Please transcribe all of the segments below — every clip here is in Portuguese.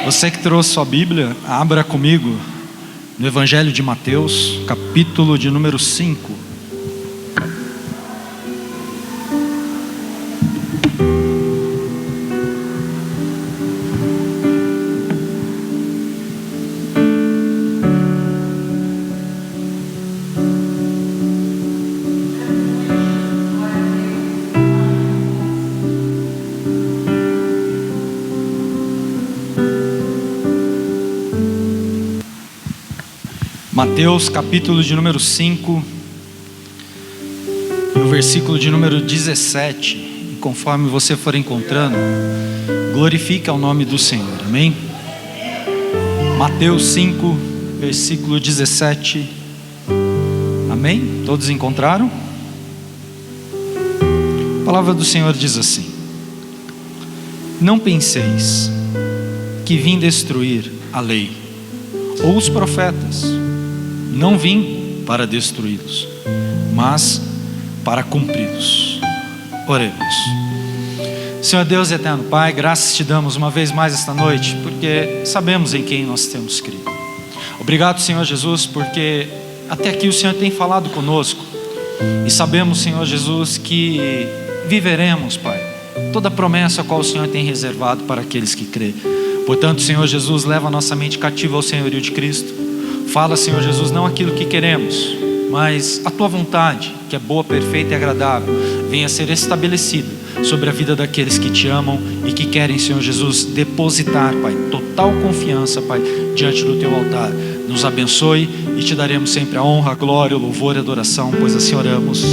Você que trouxe sua Bíblia, abra comigo no Evangelho de Mateus, capítulo de número 5. Mateus capítulo de número 5, no versículo de número 17, e conforme você for encontrando, glorifique ao nome do Senhor, amém? Mateus 5, versículo 17, amém? Todos encontraram? A palavra do Senhor diz assim: não penseis que vim destruir a lei ou os profetas. Não vim para destruí-los, mas para cumpri-los. Oremos. Senhor Deus eterno Pai, graças te damos uma vez mais esta noite, porque sabemos em quem nós temos crido. Obrigado, Senhor Jesus, porque até aqui o Senhor tem falado conosco, e sabemos, Senhor Jesus, que viveremos, Pai, toda a promessa a qual o Senhor tem reservado para aqueles que crêem. Portanto, Senhor Jesus, leva a nossa mente cativa ao senhorio de Cristo. Fala, Senhor Jesus, não aquilo que queremos, mas a Tua vontade, que é boa, perfeita e agradável, venha a ser estabelecida sobre a vida daqueles que Te amam e que querem, Senhor Jesus, depositar, Pai, total confiança, Pai, diante do Teu altar. Nos abençoe e Te daremos sempre a honra, a glória, o louvor e a adoração, pois assim oramos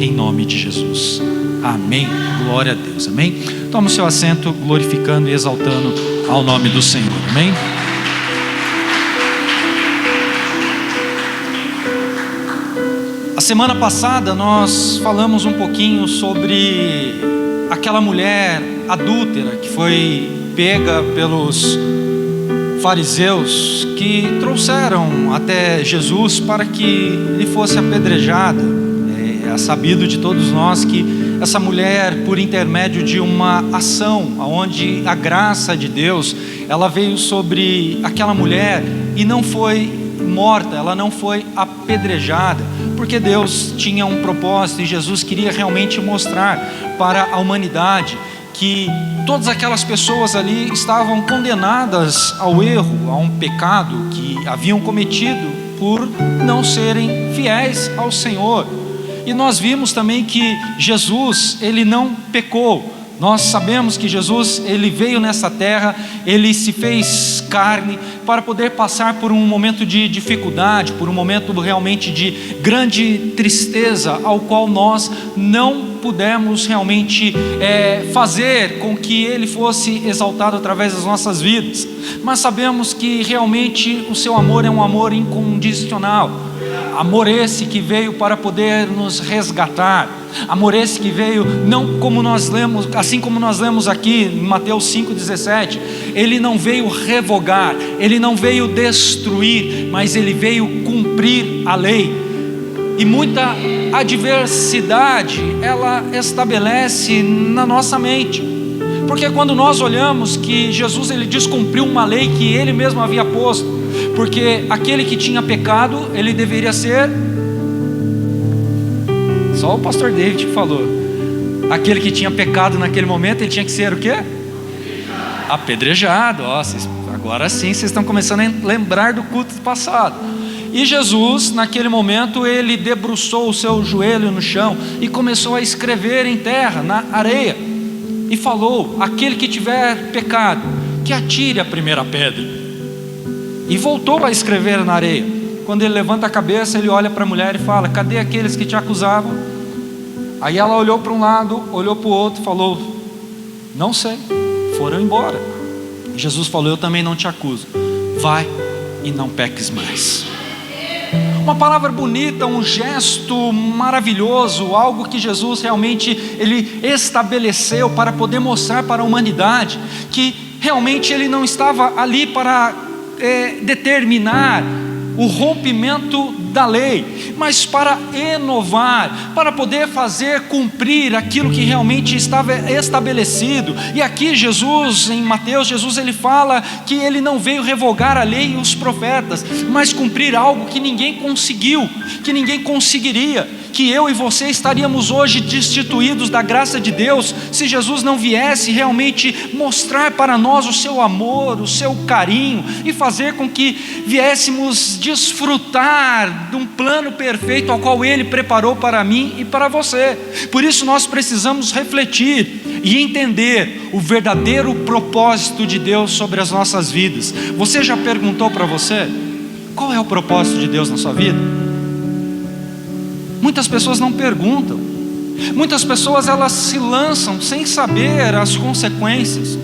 em nome de Jesus. Amém. Glória a Deus. Amém. Toma o seu assento, glorificando e exaltando ao nome do Senhor. Amém. A semana passada nós falamos um pouquinho sobre aquela mulher adúltera que foi pega pelos fariseus, que trouxeram até Jesus para que ele fosse apedrejada. É sabido de todos nós que essa mulher, por intermédio de uma ação onde a graça de Deus, ela veio sobre aquela mulher e não foi morta, ela não foi apedrejada, porque Deus tinha um propósito e Jesus queria realmente mostrar para a humanidade que todas aquelas pessoas ali estavam condenadas ao erro, a um pecado que haviam cometido por não serem fiéis ao Senhor. E nós vimos também que Jesus, ele não pecou. Nós sabemos que Jesus, ele veio nessa terra, ele se fez carne para poder passar por um momento de dificuldade, por um momento realmente de grande tristeza, ao qual nós não pudemos realmente fazer com que ele fosse exaltado através das nossas vidas. Mas sabemos que realmente o seu amor é um amor incondicional. Amor esse que veio para poder nos resgatar. Amor esse que veio, não como nós lemos, assim como nós lemos aqui em Mateus 5,17, ele não veio revogar, ele não veio destruir, mas ele veio cumprir a lei. E muita adversidade ela estabelece na nossa mente, porque quando nós olhamos que Jesus, ele descumpriu uma lei que ele mesmo havia posto, porque aquele que tinha pecado, ele deveria ser, só o pastor David que falou, aquele que tinha pecado naquele momento, ele tinha que ser o quê? Apedrejado. Agora sim vocês estão começando a lembrar do culto passado. E Jesus, naquele momento, ele debruçou o seu joelho no chão e começou a escrever em terra, na areia, e falou: aquele que tiver pecado, que atire a primeira pedra. E voltou a escrever na areia. Quando ele levanta a cabeça, ele olha para a mulher e fala: cadê aqueles que te acusavam? Aí ela olhou para um lado, olhou para o outro e falou: não sei, foram embora. E Jesus falou: eu também não te acuso, vai e não peques mais. Uma palavra bonita, um gesto maravilhoso, algo que Jesus realmente ele estabeleceu para poder mostrar para a humanidade que realmente ele não estava ali para determinar o rompimento da lei, mas para inovar, para poder fazer cumprir aquilo que realmente estava estabelecido. E aqui Jesus, em Mateus, Jesus ele fala que ele não veio revogar a lei e os profetas, mas cumprir algo que ninguém conseguiu, que ninguém conseguiria, que eu e você estaríamos hoje destituídos da graça de Deus, se Jesus não viesse realmente mostrar para nós o seu amor, o seu carinho, e fazer com que viéssemos desfrutar de um plano perfeito ao qual Ele preparou para mim e para você. Por isso nós precisamos refletir e entender o verdadeiro propósito de Deus sobre as nossas vidas. Você já perguntou para você, qual é o propósito de Deus na sua vida? Muitas pessoas não perguntam. Muitas pessoas elas se lançam sem saber as consequências,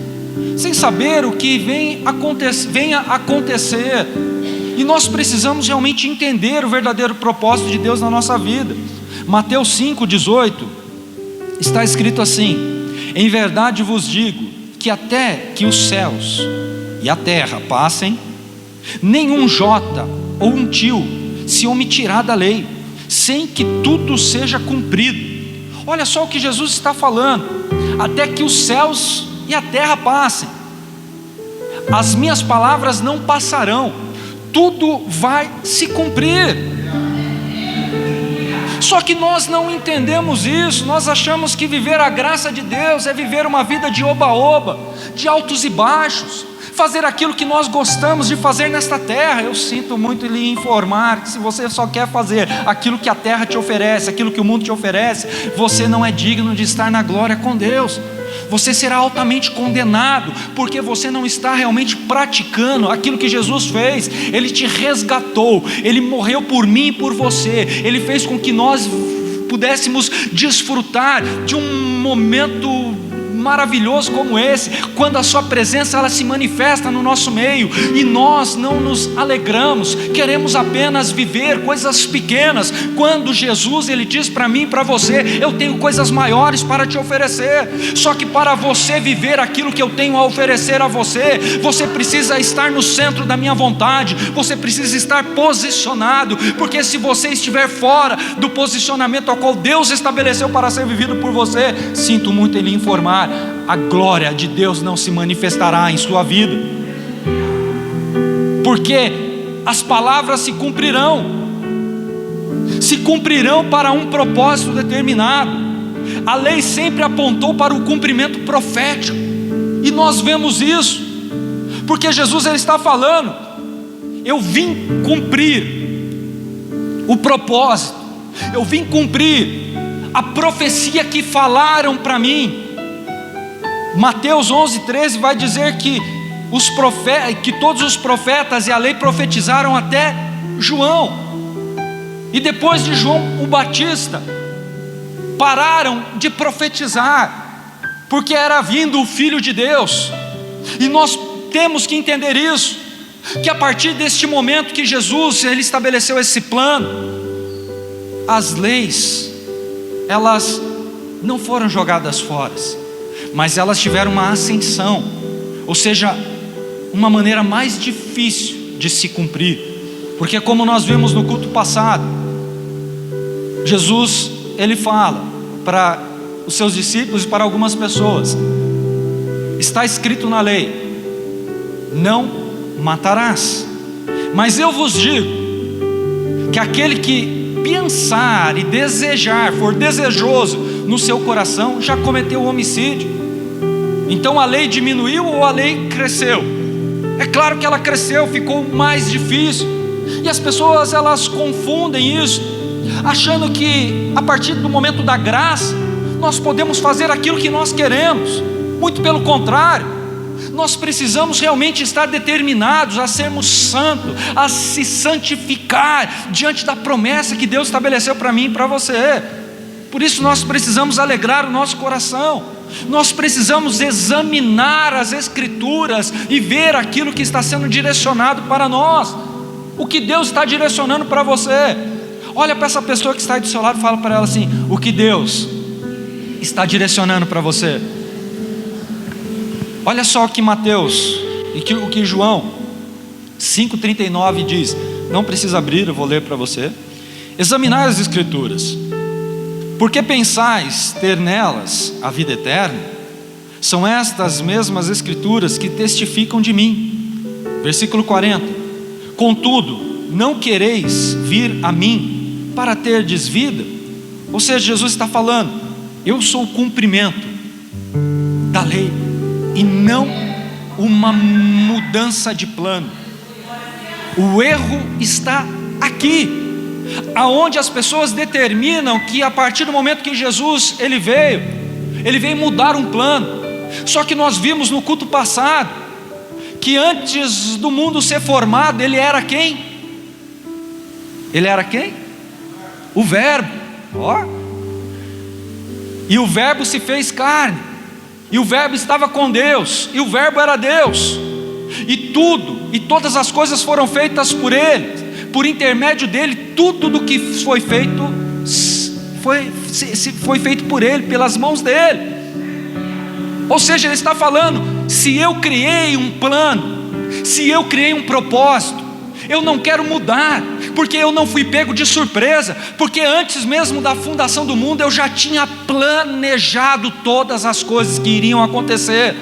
sem saber o que venha acontecer. E nós precisamos realmente entender o verdadeiro propósito de Deus na nossa vida. Mateus 5,18 está escrito assim: em verdade vos digo que até que os céus e a terra passem, nenhum jota ou um tio se omitirá da lei, sem que tudo seja cumprido. Olha só o que Jesus está falando: até que os céus e a terra passem, as minhas palavras não passarão, tudo vai se cumprir. Só que nós não entendemos isso. Nós achamos que viver a graça de Deus é viver uma vida de oba-oba, de altos e baixos, fazer aquilo que nós gostamos de fazer nesta terra. Eu sinto muito lhe informar que se você só quer fazer aquilo que a terra te oferece, aquilo que o mundo te oferece, você não é digno de estar na glória com Deus. Você será altamente condenado, porque você não está realmente praticando aquilo que Jesus fez. Ele te resgatou, Ele morreu por mim e por você, Ele fez com que nós pudéssemos desfrutar de um momento maravilhoso como esse, quando a sua presença ela se manifesta no nosso meio, e nós não nos alegramos, queremos apenas viver coisas pequenas, quando Jesus ele diz para mim e para você: eu tenho coisas maiores para te oferecer. Só que para você viver aquilo que eu tenho a oferecer a você, você precisa estar no centro da minha vontade, você precisa estar posicionado, porque se você estiver fora do posicionamento ao qual Deus estabeleceu para ser vivido por você, sinto muito em lhe informar, a glória de Deus não se manifestará em sua vida, porque as palavras se cumprirão para um propósito determinado. A lei sempre apontou para o cumprimento profético, e nós vemos isso, porque Jesus ele está falando: eu vim cumprir o propósito, eu vim cumprir a profecia que falaram para mim. Mateus 11:13 vai dizer que todos os profetas e a lei profetizaram até João, e depois de João o Batista pararam de profetizar, porque era vindo o Filho de Deus. E nós temos que entender isso, que a partir deste momento que Jesus ele estabeleceu esse plano, as leis elas não foram jogadas fora, mas elas tiveram uma ascensão, ou seja, uma maneira mais difícil de se cumprir, porque como nós vimos no culto passado, Jesus ele fala para os seus discípulos e para algumas pessoas: está escrito na lei, não matarás, mas eu vos digo que aquele que pensar e desejar, for desejoso no seu coração, já cometeu homicídio. Então a lei diminuiu ou a lei cresceu? É claro que ela cresceu, ficou mais difícil. E as pessoas elas confundem isso, achando que a partir do momento da graça nós podemos fazer aquilo que nós queremos. Muito pelo contrário, nós precisamos realmente estar determinados a sermos santos, a se santificar diante da promessa que Deus estabeleceu para mim e para você. Por isso nós precisamos alegrar o nosso coração, nós precisamos examinar as Escrituras e ver aquilo que está sendo direcionado para nós, o que Deus está direcionando para você. Olha para essa pessoa que está aí do seu lado e fala para ela assim: o que Deus está direcionando para você. Olha só o que Mateus e o que João 5,39 diz: não precisa abrir, eu vou ler para você. Examinai as Escrituras, porque pensais ter nelas a vida eterna, são estas mesmas Escrituras que testificam de mim. Versículo 40, contudo, não quereis vir a mim para terdes vida. Ou seja, Jesus está falando, eu sou o cumprimento da lei, e não uma mudança de plano. O erro está aqui, aonde as pessoas determinam que a partir do momento que Jesus ele veio mudar um plano. Só que nós vimos no culto passado que antes do mundo ser formado, ele era quem? Ele era quem? O Verbo. Ó. E o Verbo se fez carne, e o Verbo estava com Deus, e o Verbo era Deus, e tudo, e todas as coisas foram feitas por Ele, por intermédio dEle. Tudo do que foi feito, foi feito por Ele, pelas mãos dEle. Ou seja, Ele está falando, se eu criei um plano, se eu criei um propósito, eu não quero mudar, porque eu não fui pego de surpresa, porque antes mesmo da fundação do mundo, eu já tinha planejado todas as coisas que iriam acontecer.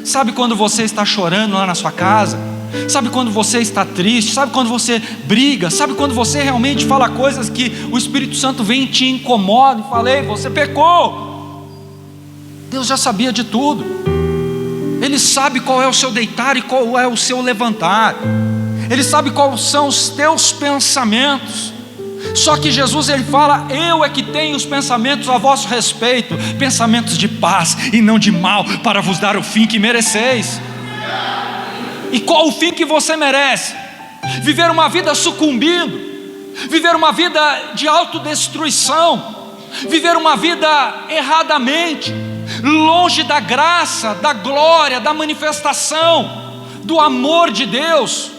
Sabe quando você está chorando lá na sua casa? Sabe quando você está triste? Sabe quando você briga? Sabe quando você realmente fala coisas que o Espírito Santo vem e te incomoda e fala, ei, você pecou. Deus já sabia de tudo. Ele sabe qual é o seu deitar e qual é o seu levantar. Ele sabe quais são os teus pensamentos. Só que Jesus ele fala, eu é que tenho os pensamentos a vosso respeito, pensamentos de paz e não de mal, para vos dar o fim que mereceis. E qual o fim que você merece? Viver uma vida sucumbindo, viver uma vida de autodestruição, viver uma vida erradamente, longe da graça, da glória, da manifestação, do amor de Deus,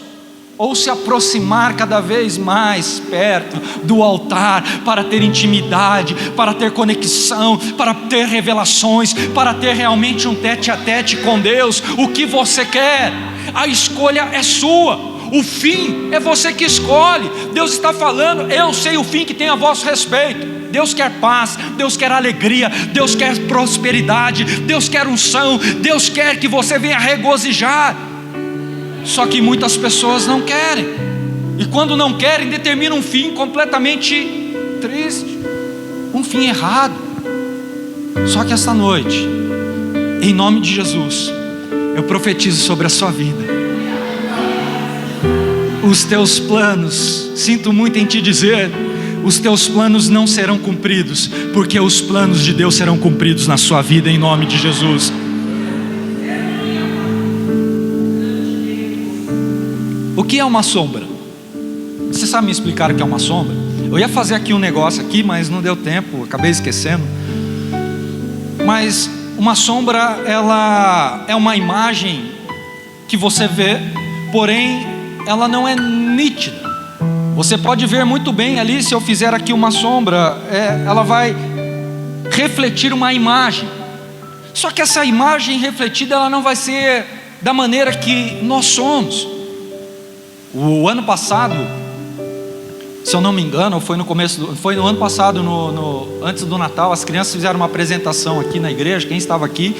ou se aproximar cada vez mais perto do altar, para ter intimidade, para ter conexão, para ter revelações, para ter realmente um tete a tete com Deus. O que você quer? A escolha é sua, o fim é você que escolhe. Deus está falando, eu sei o fim que tem a vosso respeito. Deus quer paz, Deus quer alegria, Deus quer prosperidade, Deus quer unção, Deus quer que você venha regozijar. Só que muitas pessoas não querem, e quando não querem, determinam um fim completamente triste, um fim errado. Só que esta noite, em nome de Jesus, eu profetizo sobre a sua vida. Os teus planos, sinto muito em te dizer, os teus planos não serão cumpridos, porque os planos de Deus serão cumpridos na sua vida, em nome de Jesus. O que é uma sombra? Você sabe me explicar o que é uma sombra? Eu ia fazer aqui um negócio aqui, mas não deu tempo, acabei esquecendo. Mas uma sombra, ela é uma imagem que você vê, porém ela não é nítida. Você pode ver muito bem ali, se eu fizer aqui uma sombra, ela vai refletir uma imagem. Só que essa imagem refletida, ela não vai ser da maneira que nós somos. O ano passado, se eu não me engano, foi no ano passado, antes do Natal, as crianças fizeram uma apresentação aqui na igreja. Quem estava aqui,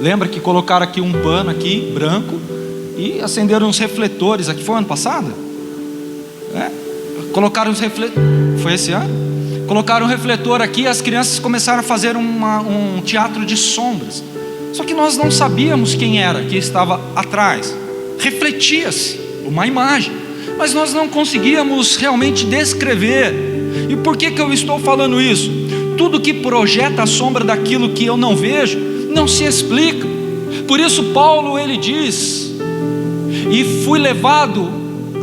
lembra que colocaram aqui um pano aqui, branco, e acenderam uns refletores aqui. Foi ano passado? Colocaram os refletores, foi esse ano? Colocaram um refletor aqui e as crianças começaram a fazer um teatro de sombras. Só que nós não sabíamos quem era que estava atrás. Refletia-se uma imagem, mas nós não conseguíamos realmente descrever. E por que eu estou falando isso? Tudo que projeta a sombra daquilo que eu não vejo, não se explica. Por isso Paulo ele diz, e fui levado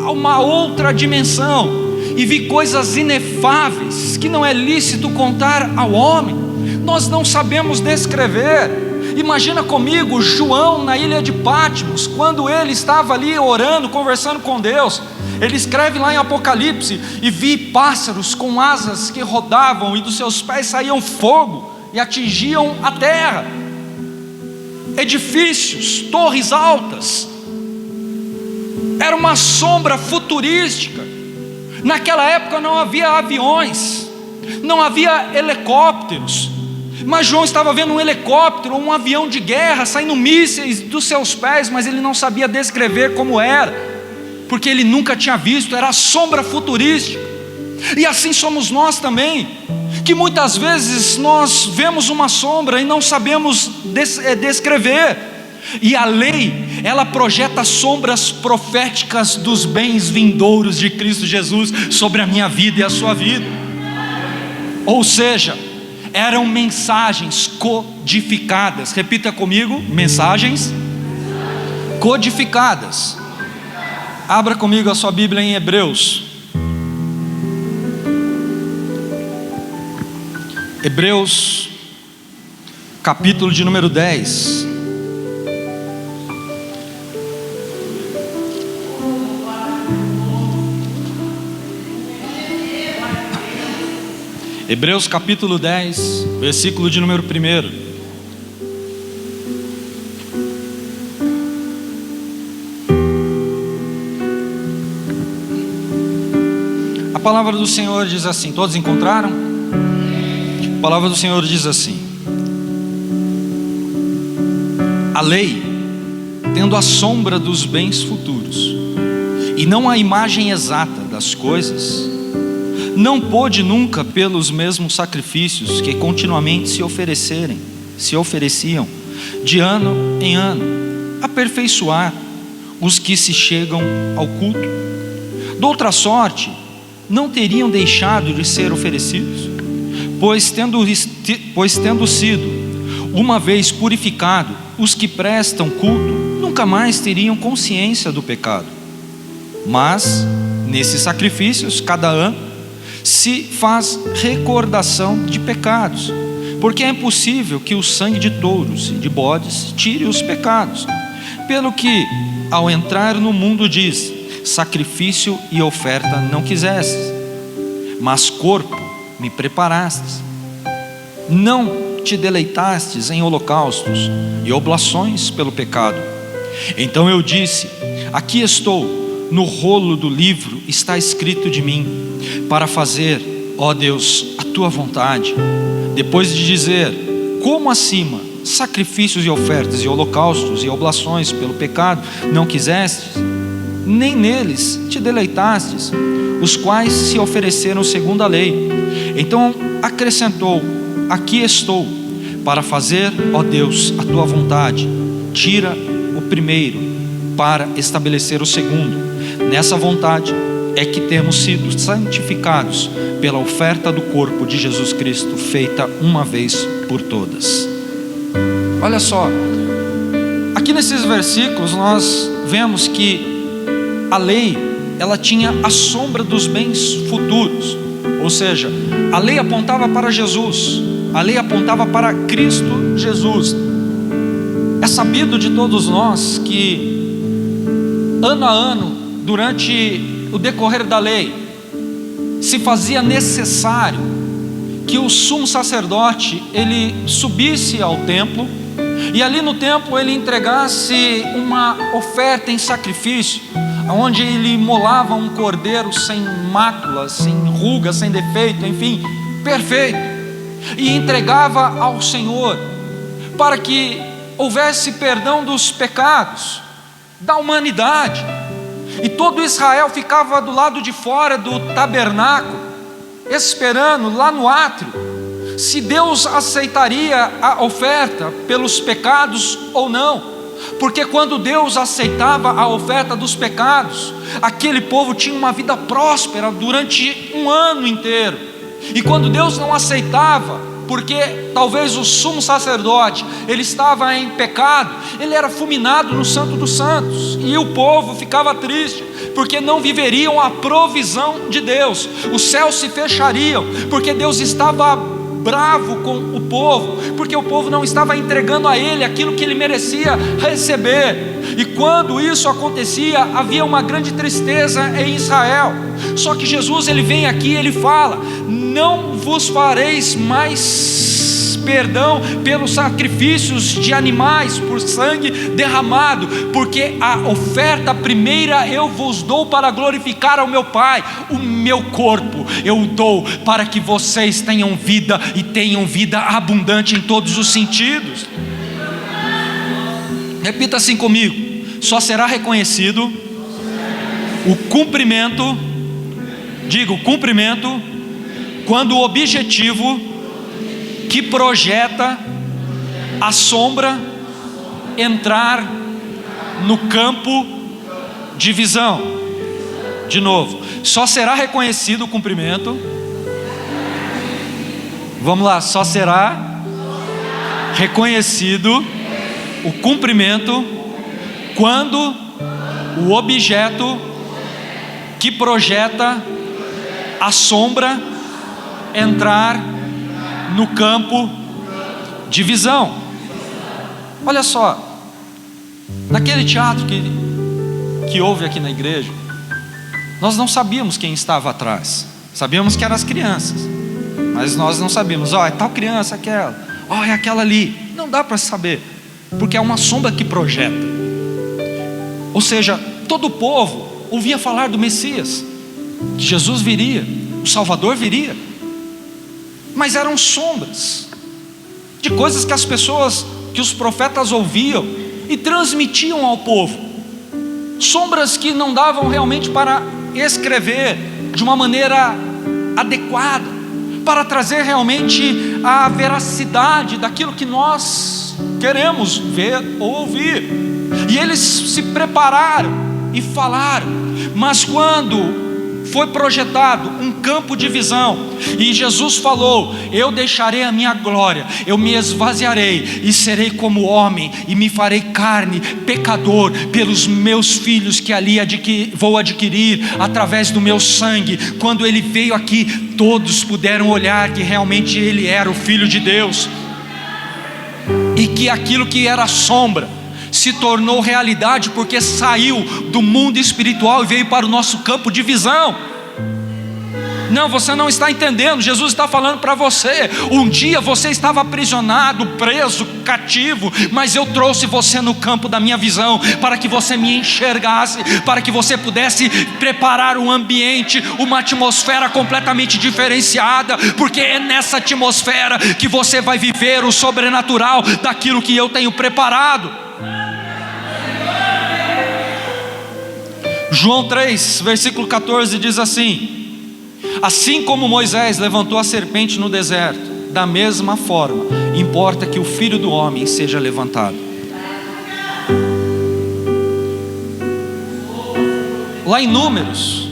a uma outra dimensão, e vi coisas inefáveis, que não é lícito contar ao homem. Nós não sabemos descrever. Imagina comigo João na ilha de Patmos, quando ele estava ali orando, conversando com Deus. Ele escreve lá em Apocalipse, e vi pássaros com asas que rodavam, e dos seus pés saíam fogo e atingiam a terra. Edifícios, torres altas. era uma sombra futurística. Naquela época não havia aviões, não havia helicópteros, mas João estava vendo um helicóptero, um avião de guerra, saindo mísseis dos seus pés, mas ele não sabia descrever como era, porque ele nunca tinha visto, era a sombra futurística. E assim somos nós também, que muitas vezes nós vemos uma sombra e não sabemos descrever. E a lei, ela projeta sombras proféticas dos bens vindouros de Cristo Jesus sobre a minha vida e a sua vida. Ou seja, eram mensagens codificadas. Repita comigo: mensagens codificadas. Abra comigo a sua Bíblia em Hebreus. Hebreus, capítulo de número 10. Hebreus capítulo 10, versículo de número 1. A palavra do Senhor diz assim, todos encontraram? A palavra do Senhor diz assim: a lei, tendo a sombra dos bens futuros, e não a imagem exata das coisas, não pôde nunca, pelos mesmos sacrifícios que continuamente se ofereciam de ano em ano, aperfeiçoar os que se chegam ao culto. De outra sorte, não teriam deixado de ser oferecidos, pois tendo sido uma vez purificado, os que prestam culto nunca mais teriam consciência do pecado. Mas nesses sacrifícios, cada ano se faz recordação de pecados, porque é impossível que o sangue de touros e de bodes tire os pecados. Pelo que, ao entrar no mundo, diz: sacrifício e oferta não quisestes, mas corpo me preparastes. Não te deleitastes em holocaustos e oblações pelo pecado. Então eu disse: aqui estou, no rolo do livro está escrito de mim, para fazer, ó Deus, a tua vontade. Depois de dizer: como acima, sacrifícios e ofertas e holocaustos e oblações pelo pecado não quisestes, nem neles te deleitastes, os quais se ofereceram segundo a lei. Então acrescentou: aqui estou, para fazer, ó Deus, a tua vontade. Tira o primeiro, para estabelecer o segundo. Nessa vontade é que temos sido santificados pela oferta do corpo de Jesus Cristo, feita uma vez por todas. Olha só, aqui nesses versículos nós vemos que a lei, ela tinha a sombra dos bens futuros, ou seja, a lei apontava para Jesus, a lei apontava para Cristo Jesus. É sabido de todos nós que ano a ano, durante o decorrer da lei, se fazia necessário que o sumo sacerdote ele subisse ao templo e ali no templo ele entregasse uma oferta em sacrifício, onde ele imolava um cordeiro sem mácula, sem ruga, sem defeito, enfim, perfeito, e entregava ao Senhor para que houvesse perdão dos pecados da humanidade. E todo Israel ficava do lado de fora do tabernáculo, esperando lá no átrio, se Deus aceitaria a oferta pelos pecados ou não. Porque quando Deus aceitava a oferta dos pecados, aquele povo tinha uma vida próspera durante um ano inteiro. E quando Deus não aceitava, porque talvez o sumo sacerdote ele estava em pecado, ele era fulminado no Santo dos Santos, e o povo ficava triste, porque não viveriam a provisão de Deus. Os céus se fechariam, porque Deus estava bravo com o povo, porque o povo não estava entregando a ele aquilo que ele merecia receber. E quando isso acontecia, havia uma grande tristeza em Israel. Só que Jesus ele vem aqui e ele fala: não vos fareis mais perdão pelos sacrifícios de animais, por sangue derramado, porque a oferta primeira eu vos dou para glorificar ao meu Pai. O meu corpo eu dou para que vocês tenham vida e tenham vida abundante em todos os sentidos. Repita assim comigo: só será reconhecido o cumprimento, diga o cumprimento, quando o objetivo que projeta a sombra entrar no campo de visão. De novo, só será reconhecido o cumprimento. Vamos lá, só será reconhecido o cumprimento quando o objeto que projeta a sombra entrar no campo de visão. Olha só, naquele teatro que houve aqui na igreja, nós não sabíamos quem estava atrás. Sabíamos que eram as crianças, mas nós não sabíamos, é tal criança, aquela, é aquela ali. Não dá para saber, porque é uma sombra que projeta. Ou seja, todo o povo ouvia falar do Messias, que Jesus viria, o Salvador viria, mas eram sombras de coisas que as pessoas, que os profetas ouviam e transmitiam ao povo. Sombras que não davam realmente para escrever de uma maneira adequada, para trazer realmente a veracidade daquilo que nós queremos ver ou ouvir. E eles se prepararam e falaram, mas quando foi projetado um campo de visão, e Jesus falou: eu deixarei a minha glória, eu me esvaziarei e serei como homem, e me farei carne, pecador, pelos meus filhos que ali vou adquirir através do meu sangue. Quando ele veio aqui, todos puderam olhar que realmente ele era o Filho de Deus, e que aquilo que era sombra se tornou realidade, porque saiu do mundo espiritual e veio para o nosso campo de visão. Não, você não está entendendo. Jesus está falando para você: um dia você estava aprisionado, preso, cativo, mas eu trouxe você no campo da minha visão, para que você me enxergasse, para que você pudesse preparar um ambiente, uma atmosfera completamente diferenciada, porque é nessa atmosfera que você vai viver o sobrenatural daquilo que eu tenho preparado. João 3, versículo 14 diz assim: assim como Moisés levantou a serpente no deserto, da mesma forma importa que o Filho do Homem seja levantado. Lá em Números,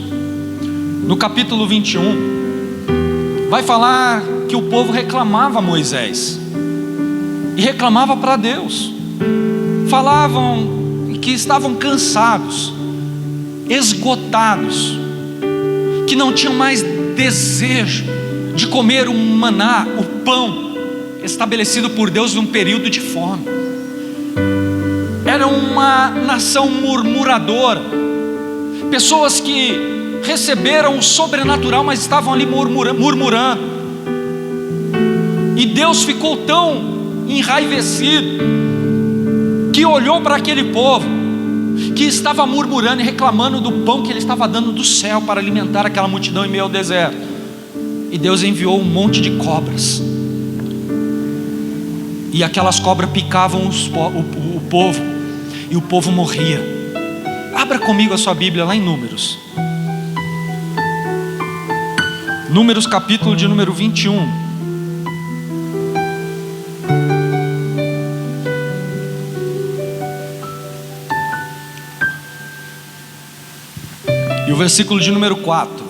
no capítulo 21, vai falar que o povo reclamava a Moisés, e reclamava para Deus. Falavam que estavam cansados, esgotados, que não tinham mais desejo de comer o maná, o pão estabelecido por Deus num período de fome. Era uma nação murmuradora, pessoas que receberam o sobrenatural, mas estavam ali murmurando. E Deus ficou tão enraivecido que olhou para aquele povo que estava murmurando e reclamando do pão que ele estava dando do céu para alimentar aquela multidão em meio ao deserto. E Deus enviou um monte de cobras, e aquelas cobras picavam o povo, e o povo morria. Abra comigo a sua Bíblia lá em Números. Números capítulo de número 21. E o versículo de número 4,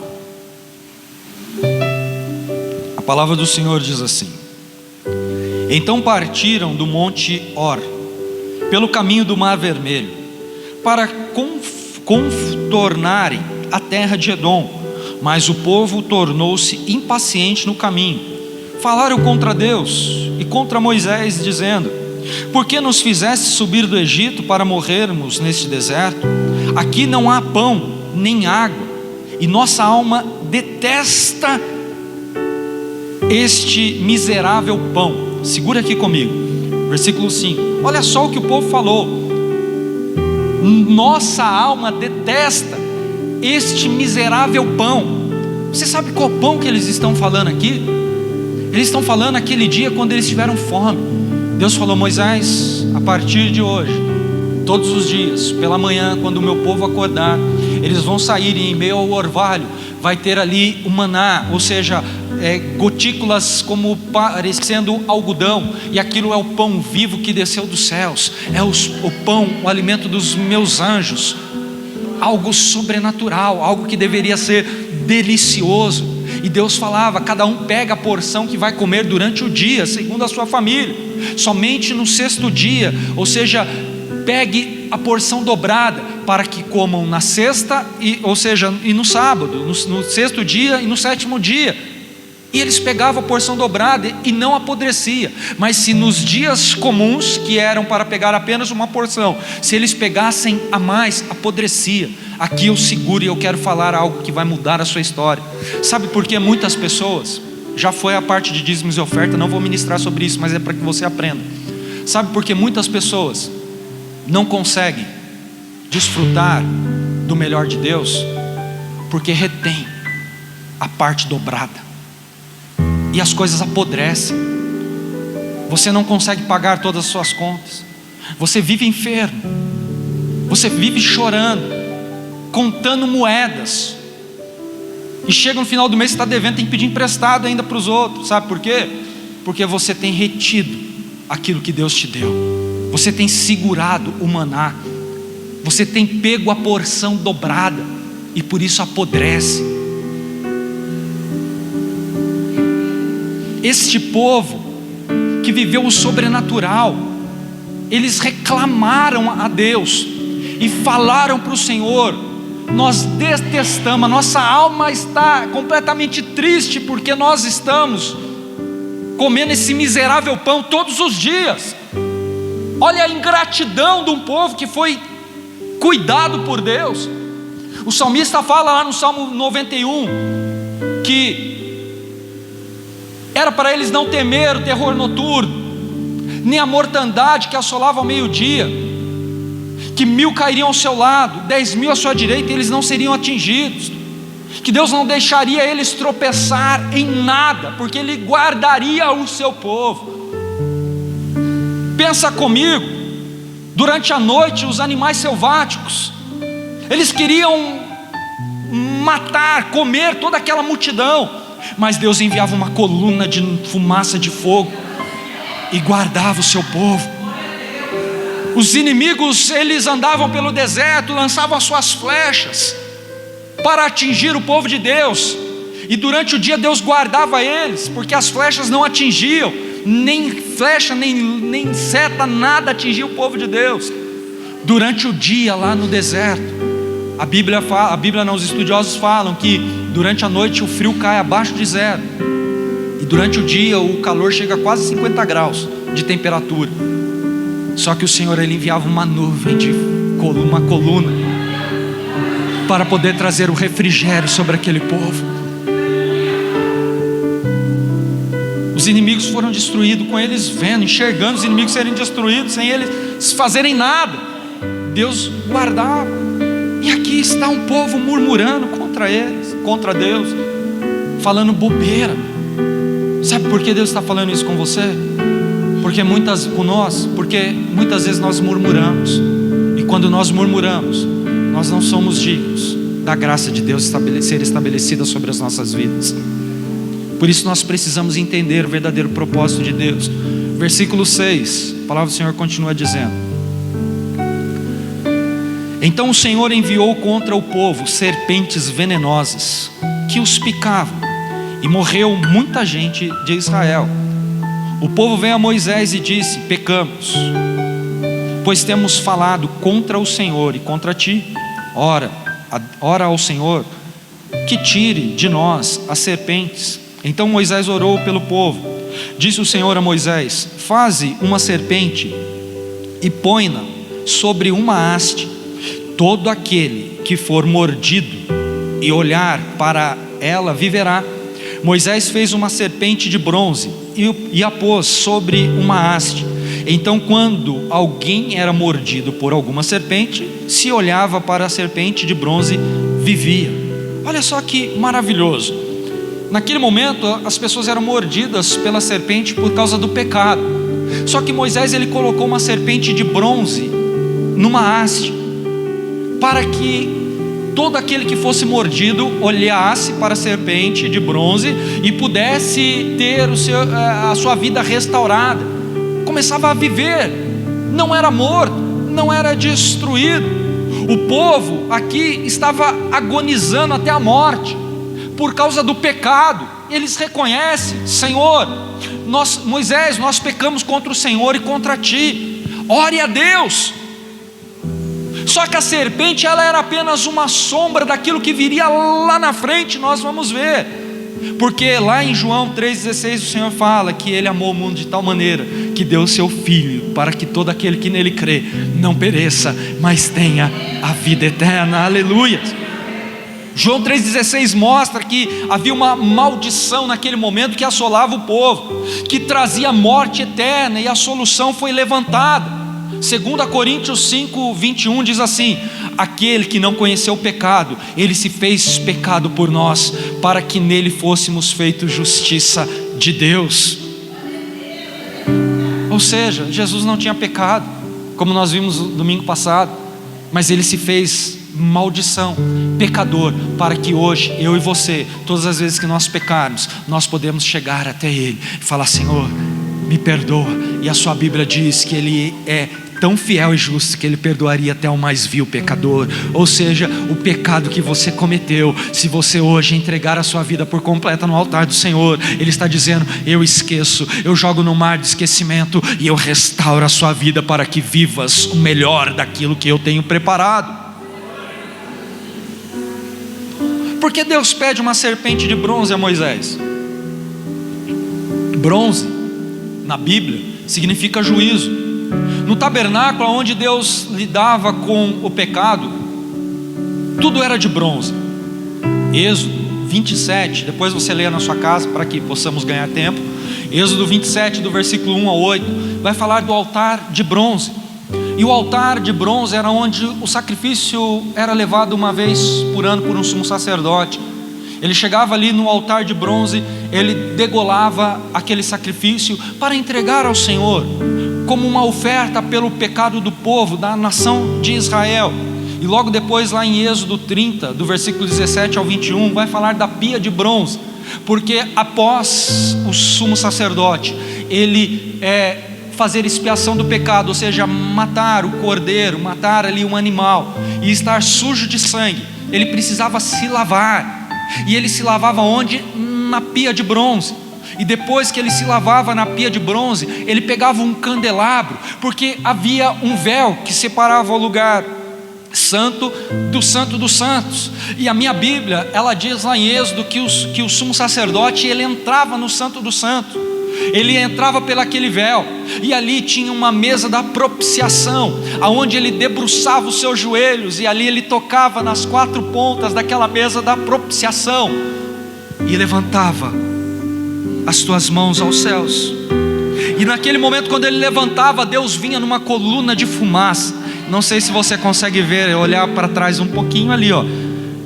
a palavra do Senhor diz assim: então partiram do monte Hor, pelo caminho do Mar Vermelho, para contornarem a terra de Edom. Mas o povo tornou-se impaciente no caminho. Falaram contra Deus e contra Moisés, dizendo: por que nos fizeste subir do Egito para morrermos neste deserto? Aqui não há pão nem água, e nossa alma detesta este miserável pão. segura aqui comigo, versículo 5. Olha só o que o povo falou: nossa alma detesta este miserável pão. Você sabe qual pão que eles estão falando aqui? Eles estão falando aquele dia quando eles tiveram fome. Deus falou: Moisés, a partir de hoje, todos os dias, pela manhã, quando o meu povo acordar, eles vão sair e em meio ao orvalho vai ter ali o maná, ou seja, gotículas como parecendo algodão, e aquilo é o pão vivo que desceu dos céus, é o pão, o alimento dos meus anjos, algo sobrenatural, algo que deveria ser delicioso. E Deus falava: cada um pega a porção que vai comer durante o dia, segundo a sua família. Somente no sexto dia, ou seja, pegue a porção dobrada, para que comam na sexta, e no sábado, no sexto dia e no sétimo dia. E eles pegavam a porção dobrada e não apodrecia. Mas se nos dias comuns, que eram para pegar apenas uma porção, se eles pegassem a mais, apodrecia. Aqui eu seguro e eu quero falar algo que vai mudar a sua história. Sabe por que muitas pessoas, já foi a parte de dízimos e oferta, não vou ministrar sobre isso, mas é para que você aprenda. Sabe por que muitas pessoas não conseguem desfrutar do melhor de Deus? Porque retém a parte dobrada, e as coisas apodrecem. Você não consegue pagar todas as suas contas, você vive enfermo, você vive chorando, contando moedas, e chega no final do mês, você está devendo, tem que pedir emprestado ainda para os outros. Sabe por quê? Porque você tem retido aquilo que Deus te deu, você tem segurado o maná, você tem pego a porção dobrada, e por isso apodrece. Este povo que viveu o sobrenatural, eles reclamaram a Deus e falaram para o Senhor: nós detestamos, a nossa alma está completamente triste, porque nós estamos comendo esse miserável pão todos os dias. Olha a ingratidão de um povo que foi cuidado por Deus. O salmista fala lá no Salmo 91 que era para eles não temer o terror noturno, nem a mortandade que assolava ao meio-dia, que 1000 cairiam ao seu lado, 10.000 à sua direita, e eles não seriam atingidos, que Deus não deixaria eles tropeçar em nada, porque Ele guardaria o seu povo. Pensa comigo, durante a noite os animais selváticos, eles queriam matar, comer toda aquela multidão, mas Deus enviava uma coluna de fumaça de fogo e guardava o seu povo. Os inimigos, eles andavam pelo deserto, lançavam as suas flechas para atingir o povo de Deus, e durante o dia Deus guardava eles, porque as flechas não atingiam, nem flecha, nem seta, nada atingia o povo de Deus. Durante o dia lá no deserto, a Bíblia não, os estudiosos falam que durante a noite o frio cai abaixo de zero, e durante o dia o calor chega a quase 50 graus de temperatura. Só que o Senhor, Ele enviava uma nuvem uma coluna para poder trazer o refrigério sobre aquele povo. Os inimigos foram destruídos com eles vendo, enxergando os inimigos serem destruídos sem eles fazerem nada. Deus guardava. E aqui está um povo murmurando contra eles, contra Deus, falando bobeira. Sabe por que Deus está falando isso com você? Porque muitas vezes nós murmuramos, e quando nós murmuramos, nós não somos dignos da graça de Deus ser estabelecida sobre as nossas vidas. Por isso nós precisamos entender o verdadeiro propósito de Deus. Versículo 6, a palavra do Senhor continua dizendo: então o Senhor enviou contra o povo serpentes venenosas que os picavam, e morreu muita gente de Israel. O povo veio a Moisés e disse: pecamos, pois temos falado contra o Senhor e contra ti. Ora ao Senhor que tire de nós as serpentes. Então Moisés orou pelo povo. Disse o Senhor a Moisés: faze uma serpente e põe-na sobre uma haste. Todo aquele que for mordido e olhar para ela viverá. Moisés fez uma serpente de bronze e a pôs sobre uma haste. Então, quando alguém era mordido por alguma serpente, se olhava para a serpente de bronze, vivia. Olha só que maravilhoso. Naquele momento, as pessoas eram mordidas pela serpente por causa do pecado. Só que Moisés, ele colocou uma serpente de bronze numa haste, para que todo aquele que fosse mordido olhasse para a serpente de bronze e pudesse ter a sua vida restaurada. Começava a viver, não era morto, não era destruído. O povo aqui estava agonizando até a morte por causa do pecado. Eles reconhecem: Senhor, Moisés, nós pecamos contra o Senhor e contra ti, ore a Deus. Só que a serpente, ela era apenas uma sombra daquilo que viria lá na frente. Nós vamos ver, porque lá em João 3,16 o Senhor fala que Ele amou o mundo de tal maneira que deu o seu Filho, para que todo aquele que nele crê não pereça, mas tenha a vida eterna. Aleluia. João 3,16 mostra que havia uma maldição naquele momento que assolava o povo, que trazia morte eterna, e a solução foi levantada. 2 Coríntios 5:21 diz assim: aquele que não conheceu o pecado, ele se fez pecado por nós, para que nele fôssemos feitos justiça de Deus. Ou seja, Jesus não tinha pecado, como nós vimos no domingo passado, mas ele se fez maldição, pecador, para que hoje, eu e você, todas as vezes que nós pecarmos, nós podemos chegar até Ele e falar: Senhor, me perdoa. E a sua Bíblia diz que Ele é tão fiel e justo que Ele perdoaria até o mais vil pecador. Ou seja, o pecado que você cometeu, se você hoje entregar a sua vida por completa no altar do Senhor, Ele está dizendo: eu esqueço, eu jogo no mar de esquecimento e eu restauro a sua vida para que vivas o melhor daquilo que eu tenho preparado. Por que Deus pede uma serpente de bronze a Moisés? Bronze, na Bíblia, significa juízo. No tabernáculo onde Deus lidava com o pecado, tudo era de bronze. Êxodo 27, depois você leia na sua casa para que possamos ganhar tempo. Êxodo 27, do versículo 1 ao 8, vai falar do altar de bronze. E o altar de bronze era onde o sacrifício era levado uma vez por ano por um sumo sacerdote. Ele chegava ali no altar de bronze, ele degolava aquele sacrifício para entregar ao Senhor, como uma oferta pelo pecado do povo, da nação de Israel. E logo depois, lá em Êxodo 30, do versículo 17 ao 21, vai falar da pia de bronze, porque após o sumo sacerdote, ele fazer expiação do pecado, ou seja, matar o cordeiro, matar ali um animal, e estar sujo de sangue, ele precisava se lavar. E ele se lavava onde? Na pia de bronze. E depois que ele se lavava na pia de bronze, ele pegava um candelabro, porque havia um véu que separava o lugar santo dos santos. E a minha Bíblia, ela diz lá em Êxodo que o sumo sacerdote, ele entrava no santo dos santos, ele entrava pelo aquele véu, e ali tinha uma mesa da propiciação, aonde ele debruçava os seus joelhos, e ali ele tocava nas 4 pontas daquela mesa da propiciação, e levantava as tuas mãos aos céus. E naquele momento, quando ele levantava, Deus vinha numa coluna de fumaça. Não sei se você consegue ver, olhar para trás um pouquinho ali, ó.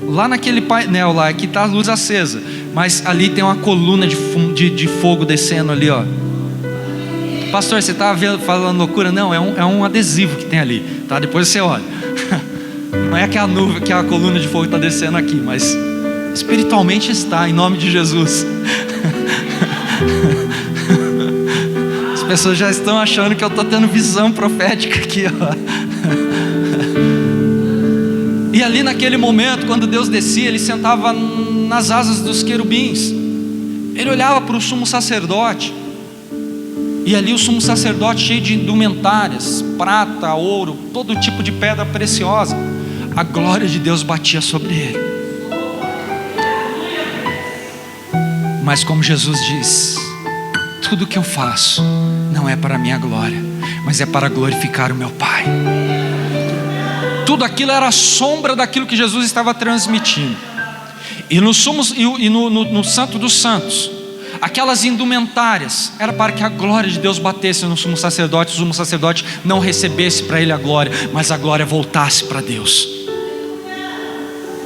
Lá naquele painel lá, aqui está a luz acesa, mas ali tem uma coluna de fogo descendo ali, ó. Pastor, você está falando loucura? Não, é um adesivo que tem ali, tá? Depois você olha. Não é que a nuvem, que a coluna de fogo está descendo aqui, mas espiritualmente está, em nome de Jesus. As pessoas já estão achando que eu estou tendo visão profética aqui, ó. E ali naquele momento, quando Deus descia, ele sentava nas asas dos querubins. Ele olhava para o sumo sacerdote, e ali o sumo sacerdote cheio de indumentárias, prata, ouro, todo tipo de pedra preciosa. A glória de Deus batia sobre ele. Mas como Jesus diz: tudo que eu faço não é para a minha glória, mas é para glorificar o meu Pai. Tudo aquilo era a sombra daquilo que Jesus estava transmitindo. E no Santo dos Santos, aquelas indumentárias era para que a glória de Deus batesse no sumo sacerdote, o sumo sacerdote não recebesse para ele a glória, mas a glória voltasse para Deus.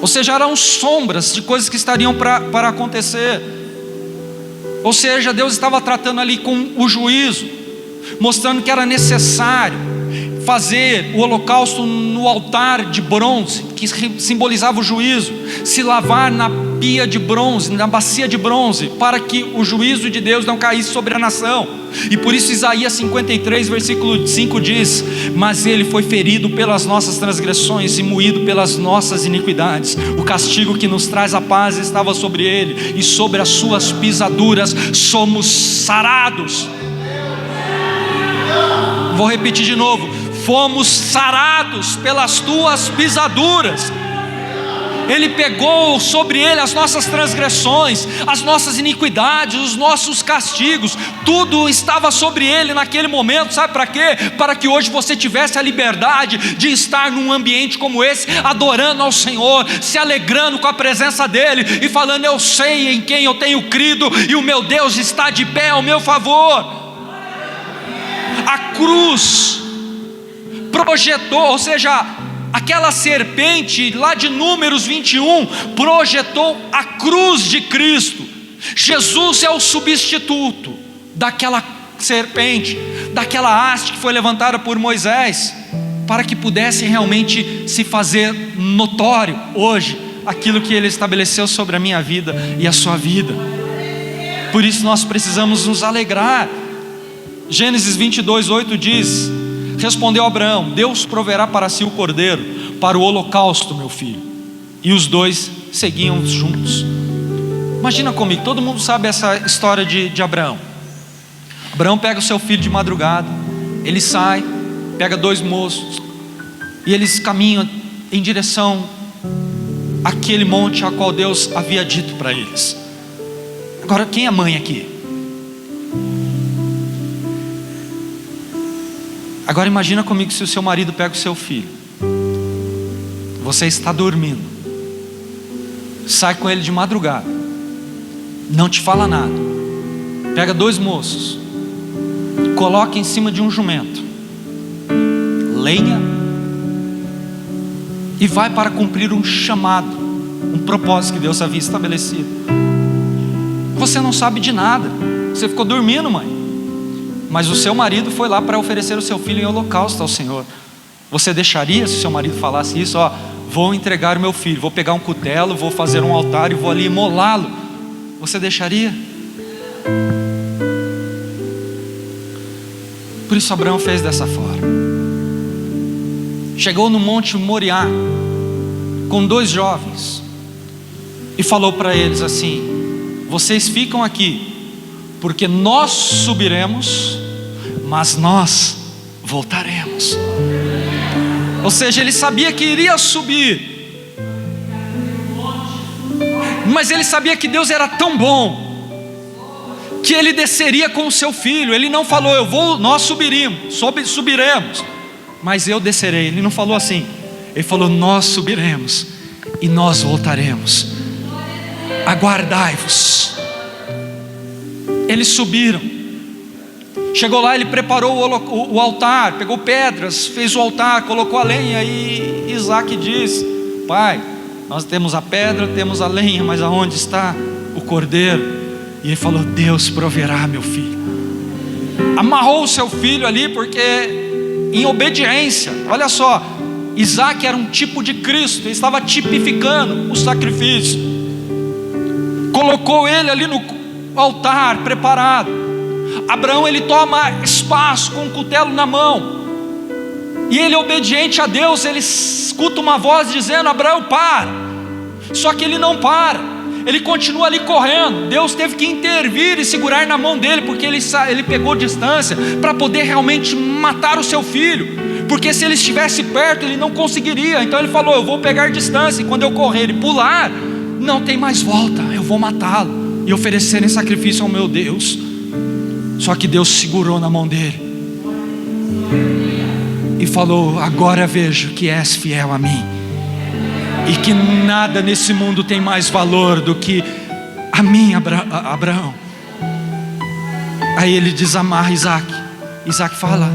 Ou seja, eram sombras de coisas que estariam para acontecer. Ou seja, Deus estava tratando ali com o juízo, mostrando que era necessário fazer o holocausto no altar de bronze, que simbolizava o juízo, se lavar na pia de bronze, na bacia de bronze, para que o juízo de Deus não caísse sobre a nação. E por isso Isaías 53 versículo 5 diz: mas ele foi ferido pelas nossas transgressões e moído pelas nossas iniquidades, o castigo que nos traz a paz estava sobre ele, e sobre as suas pisaduras somos sarados. Vou repetir de novo: fomos sarados pelas tuas pisaduras. Ele pegou sobre ele as nossas transgressões, as nossas iniquidades, os nossos castigos, tudo estava sobre ele naquele momento. Sabe para quê? Para que hoje você tivesse a liberdade de estar num ambiente como esse, adorando ao Senhor, se alegrando com a presença dele e falando: eu sei em quem eu tenho crido e o meu Deus está de pé ao meu favor. A cruz projetou, ou seja, aquela serpente lá de Números 21 projetou a cruz de Cristo. Jesus é o substituto daquela serpente, daquela haste que foi levantada por Moisés, para que pudesse realmente se fazer notório hoje aquilo que ele estabeleceu sobre a minha vida e a sua vida. Por isso nós precisamos nos alegrar. Gênesis 22:8 diz: respondeu Abraão: Deus proverá para si o cordeiro para o holocausto, meu filho. E os dois seguiam juntos. Imagina comigo, todo mundo sabe essa história de Abraão. Abraão pega o seu filho de madrugada, ele sai, pega 2 moços, e eles caminham em direção àquele monte a qual Deus havia dito para eles. Agora, quem é mãe aqui? Agora imagina comigo se o seu marido pega o seu filho, você está dormindo, sai com ele de madrugada, não te fala nada, pega 2 moços, coloca em cima de um jumento, lenha, e vai para cumprir um chamado, um propósito que Deus havia estabelecido. Você não sabe de nada, você ficou dormindo, mãe. Mas o seu marido foi lá para oferecer o seu filho em holocausto ao Senhor. Você deixaria se o seu marido falasse isso? Vou entregar o meu filho, vou pegar um cutelo, vou fazer um altar e vou ali imolá-lo. Você deixaria? Por isso Abraão fez dessa forma. Chegou no Monte Moriá com 2 jovens e falou para eles assim: vocês ficam aqui, porque nós subiremos, mas nós voltaremos. Ou seja, ele sabia que iria subir, mas ele sabia que Deus era tão bom que ele desceria com o seu filho. Ele não falou: nós subiremos, mas eu descerei. Ele não falou assim, ele falou: nós subiremos e nós voltaremos. Aguardai-vos. Eles subiram. Chegou lá, ele preparou o altar, pegou pedras, fez o altar, colocou a lenha. E Isaac disse: pai, nós temos a pedra, temos a lenha, mas aonde está o cordeiro? E ele falou: Deus proverá, meu filho. Amarrou o seu filho ali, porque em obediência, olha só, Isaac era um tipo de Cristo, ele estava tipificando o sacrifício. Colocou ele ali no altar preparado. Abraão, ele toma espaço com o cutelo na mão, e ele, obediente a Deus, ele escuta uma voz dizendo: Abraão, para. Só que ele não para, ele continua ali correndo. Deus teve que intervir e segurar na mão dele, porque ele pegou distância para poder realmente matar o seu filho, porque se ele estivesse perto ele não conseguiria. Então ele falou: eu vou pegar distância, e quando eu correr e pular, não tem mais volta, eu vou matá-lo e oferecer em sacrifício ao meu Deus. Só que Deus segurou na mão dele e falou: agora vejo que és fiel a mim, e que nada nesse mundo tem mais valor do que a mim, Abraão. Aí ele desamarra Isaac. Isaac fala: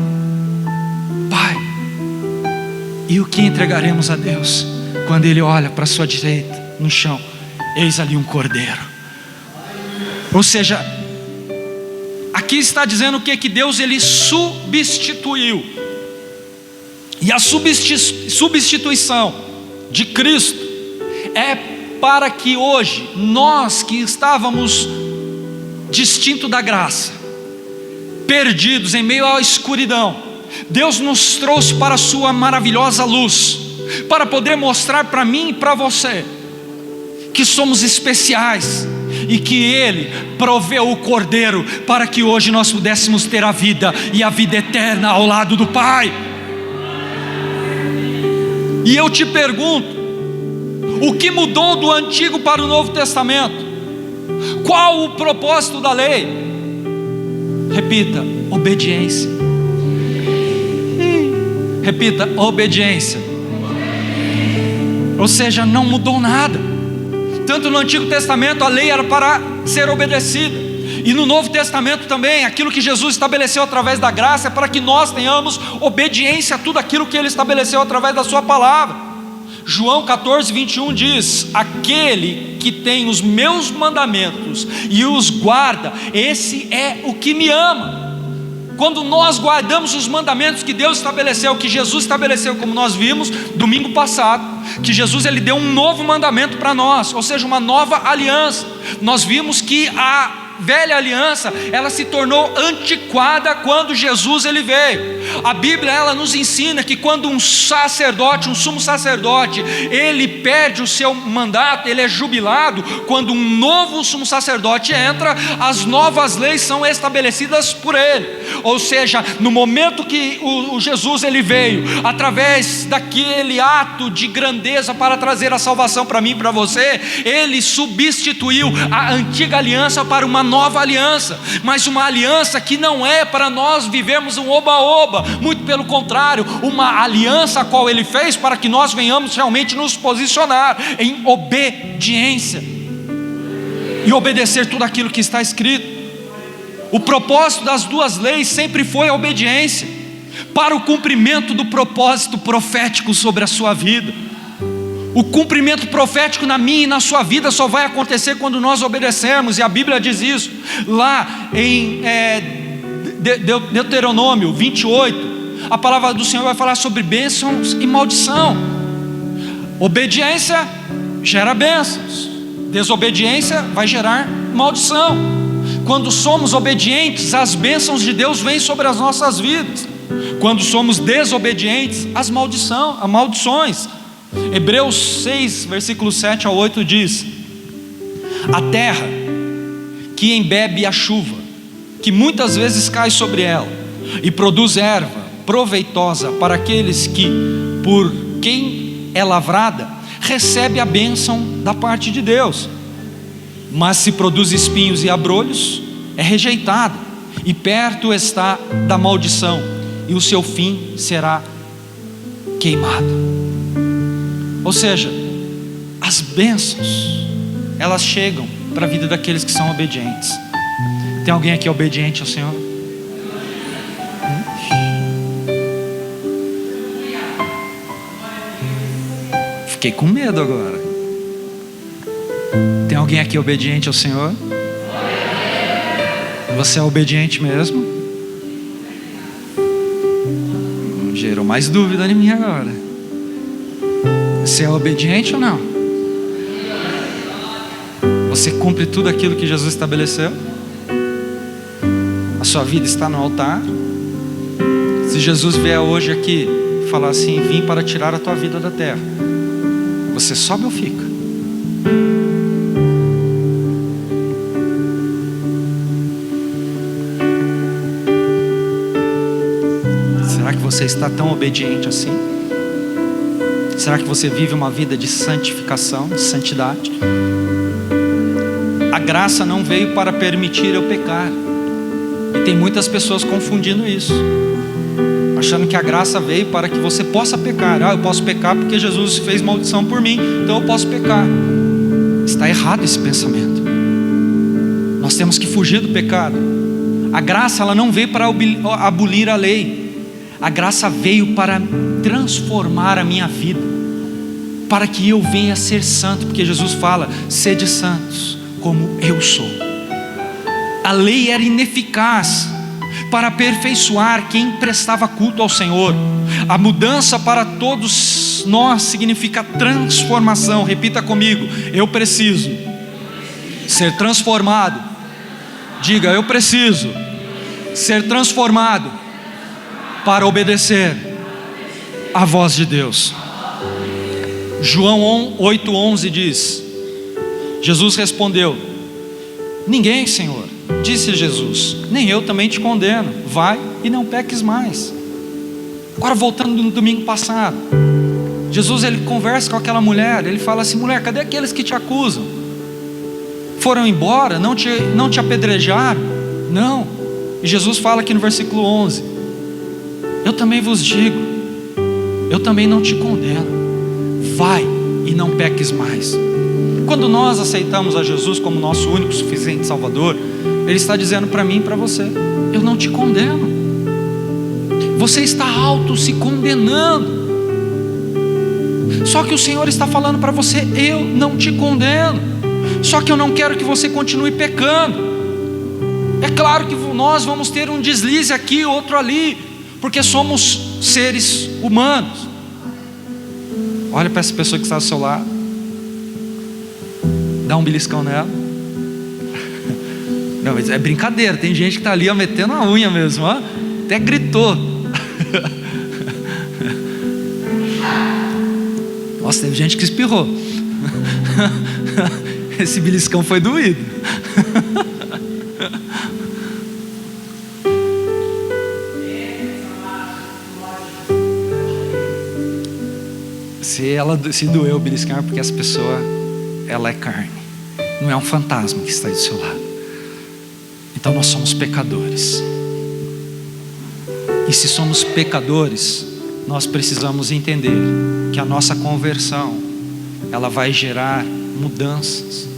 pai, e o que entregaremos a Deus? Quando ele olha para a sua direita, no chão, eis ali um cordeiro. Ou seja, aqui está dizendo o que? Que Deus ele substituiu. E a substituição de Cristo é para que hoje, nós que estávamos distintos da graça, perdidos em meio à escuridão, Deus nos trouxe para a sua maravilhosa luz, para poder mostrar para mim e para você que somos especiais, e que Ele proveu o Cordeiro para que hoje nós pudéssemos ter a vida e a vida eterna ao lado do Pai. E eu te pergunto, o que mudou do Antigo para o Novo Testamento? Qual o propósito da lei? Repita: obediência. Repita: obediência. Ou seja, não mudou nada. Tanto no Antigo Testamento a lei era para ser obedecida, e no Novo Testamento também, aquilo que Jesus estabeleceu através da graça é para que nós tenhamos obediência a tudo aquilo que Ele estabeleceu através da sua palavra. João 14:21 diz: aquele que tem os meus mandamentos e os guarda, esse é o que me ama. Quando nós guardamos os mandamentos que Deus estabeleceu, que Jesus estabeleceu, como nós vimos domingo passado, que Jesus ele deu um novo mandamento para nós, ou seja, uma nova aliança. Nós vimos que a velha aliança, ela se tornou antiquada quando Jesus ele veio. A Bíblia ela nos ensina que quando um sacerdote, um sumo sacerdote, ele perde o seu mandato, ele é jubilado, quando um novo sumo sacerdote entra, as novas leis são estabelecidas por ele. Ou seja, no momento que o Jesus ele veio, através daquele ato de grandeza para trazer a salvação para mim e para você, ele substituiu a antiga aliança para uma nova aliança, mas uma aliança que não é para nós vivermos um oba-oba, muito pelo contrário, uma aliança a qual Ele fez para que nós venhamos realmente nos posicionar em obediência e obedecer tudo aquilo que está escrito. O propósito das duas leis sempre foi a obediência, para o cumprimento do propósito profético sobre a sua vida. O cumprimento profético na minha e na sua vida só vai acontecer quando nós obedecermos, e a Bíblia diz isso lá em Deuteronômio 28. A palavra do Senhor vai falar sobre bênçãos e maldição. Obediência gera bênçãos, desobediência vai gerar maldição. Quando somos obedientes, as bênçãos de Deus vêm sobre as nossas vidas. Quando somos desobedientes, as maldições. Hebreus 6, versículo 7 a 8 diz: a terra que embebe a chuva, que muitas vezes cai sobre ela, e produz erva proveitosa para aqueles que, por quem é lavrada, recebe a bênção da parte de Deus. Mas se produz espinhos e abrolhos, é rejeitada, e perto está da maldição, e o seu fim será queimado. Ou seja, as bênçãos, elas chegam para a vida daqueles que são obedientes. Tem alguém aqui obediente ao Senhor? Fiquei com medo agora. Tem alguém aqui obediente ao Senhor? Você é obediente mesmo? Gerou mais dúvida em mim agora. Você é obediente ou não? Você cumpre tudo aquilo que Jesus estabeleceu? A sua vida está no altar? Se Jesus vier hoje aqui e falar assim: vim para tirar a tua vida da terra, você sobe ou fica? Será que você está tão obediente assim? Será que você vive uma vida de santificação, de santidade? A graça não veio para permitir eu pecar, e tem muitas pessoas confundindo isso, achando que a graça veio para que você possa pecar. Eu posso pecar porque Jesus fez maldição por mim, então eu posso pecar. Está errado esse pensamento. Nós temos que fugir do pecado. A graça, ela não veio para abolir a lei. A graça veio para transformar a minha vida, para que eu venha a ser santo, porque Jesus fala: sede santos como eu sou. A lei era ineficaz para aperfeiçoar quem prestava culto ao Senhor. A mudança para todos nós significa transformação. Repita comigo: eu preciso ser transformado. Diga: eu preciso ser transformado para obedecer à voz de Deus. João 8,11 diz: Jesus respondeu: ninguém, Senhor. Disse Jesus: nem eu também te condeno. Vai e não peques mais. Agora, voltando no domingo passado, Jesus, ele conversa com aquela mulher. Ele fala assim: mulher, cadê aqueles que te acusam? Foram embora? Não te apedrejaram? Não. E Jesus fala aqui no versículo 11: eu também vos digo, eu também não te condeno. Vai e não peques mais. Quando nós aceitamos a Jesus como nosso único e suficiente Salvador, Ele está dizendo para mim e para você: eu não te condeno. Você está se condenando. Só que o Senhor está falando para você: eu não te condeno. Só que eu não quero que você continue pecando. É claro que nós vamos ter um deslize aqui, outro ali, porque somos seres humanos. Olha para essa pessoa que está ao seu lado, dá um beliscão nela. Não, mas é brincadeira, tem gente que está ali metendo a unha mesmo, ó. Até gritou. Nossa, teve gente que espirrou. Esse beliscão foi doído. Se doeu o beliscar, porque essa pessoa, ela é carne, não é um fantasma que está aí do seu lado. Então nós somos pecadores. E se somos pecadores, nós precisamos entender que a nossa conversão, ela vai gerar mudanças.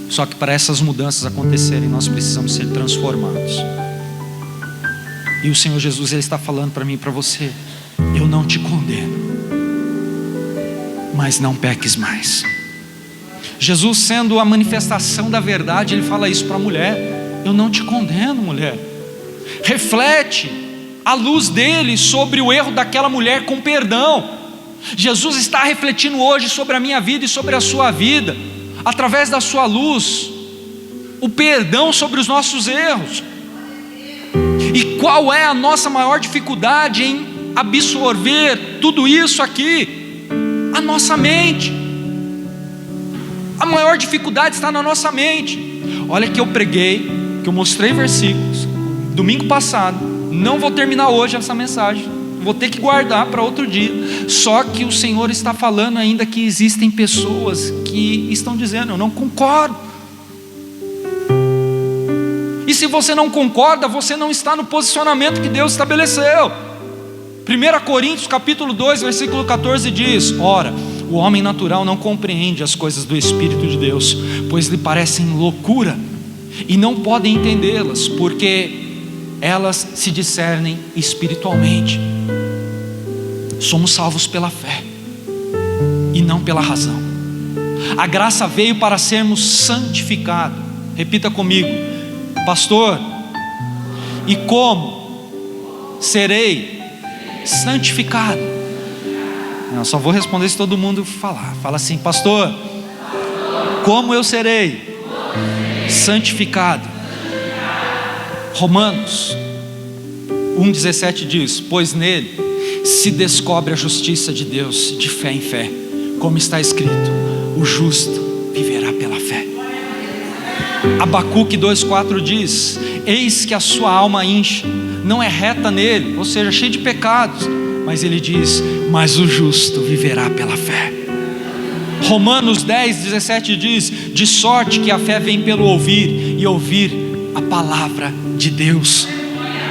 Só que para essas mudanças acontecerem, nós precisamos ser transformados. E o Senhor Jesus, Ele está falando para mim e para você: eu não te condeno, mas não peques mais. Jesus, sendo a manifestação da verdade, Ele fala isso para a mulher: eu não te condeno, mulher. Reflete a luz dele sobre o erro daquela mulher com perdão. Jesus está refletindo hoje sobre a minha vida e sobre a sua vida, através da sua luz, o perdão sobre os nossos erros. E qual é a nossa maior dificuldade em absorver tudo isso aqui? A nossa mente. A maior dificuldade está na nossa mente. Olha que eu preguei, que eu mostrei versículos domingo passado. Não vou terminar hoje essa mensagem, vou ter que guardar para outro dia. Só que o Senhor está falando ainda que existem pessoas que estão dizendo: eu não concordo. E se você não concorda, você não está no posicionamento que Deus estabeleceu. 1 Coríntios capítulo 2 versículo 14 diz: ora, o homem natural não compreende as coisas do Espírito de Deus, pois lhe parecem loucura, e não podem entendê-las, porque elas se discernem espiritualmente. Somos salvos pela fé e não pela razão. A graça veio para sermos santificados. Repita comigo: pastor, e como serei santificado? Eu só vou responder se todo mundo falar. Fala assim: pastor, como eu serei santificado? Romanos 1,17 diz: pois nele se descobre a justiça de Deus de fé em fé, como está escrito: o justo viverá pela fé. Abacuque 2,4 diz: eis que a sua alma incha, não é reta nele, ou seja, cheio de pecados, mas ele diz: mas o justo viverá pela fé. Romanos 10,17 diz: de sorte que a fé vem pelo ouvir, e ouvir a palavra de Deus.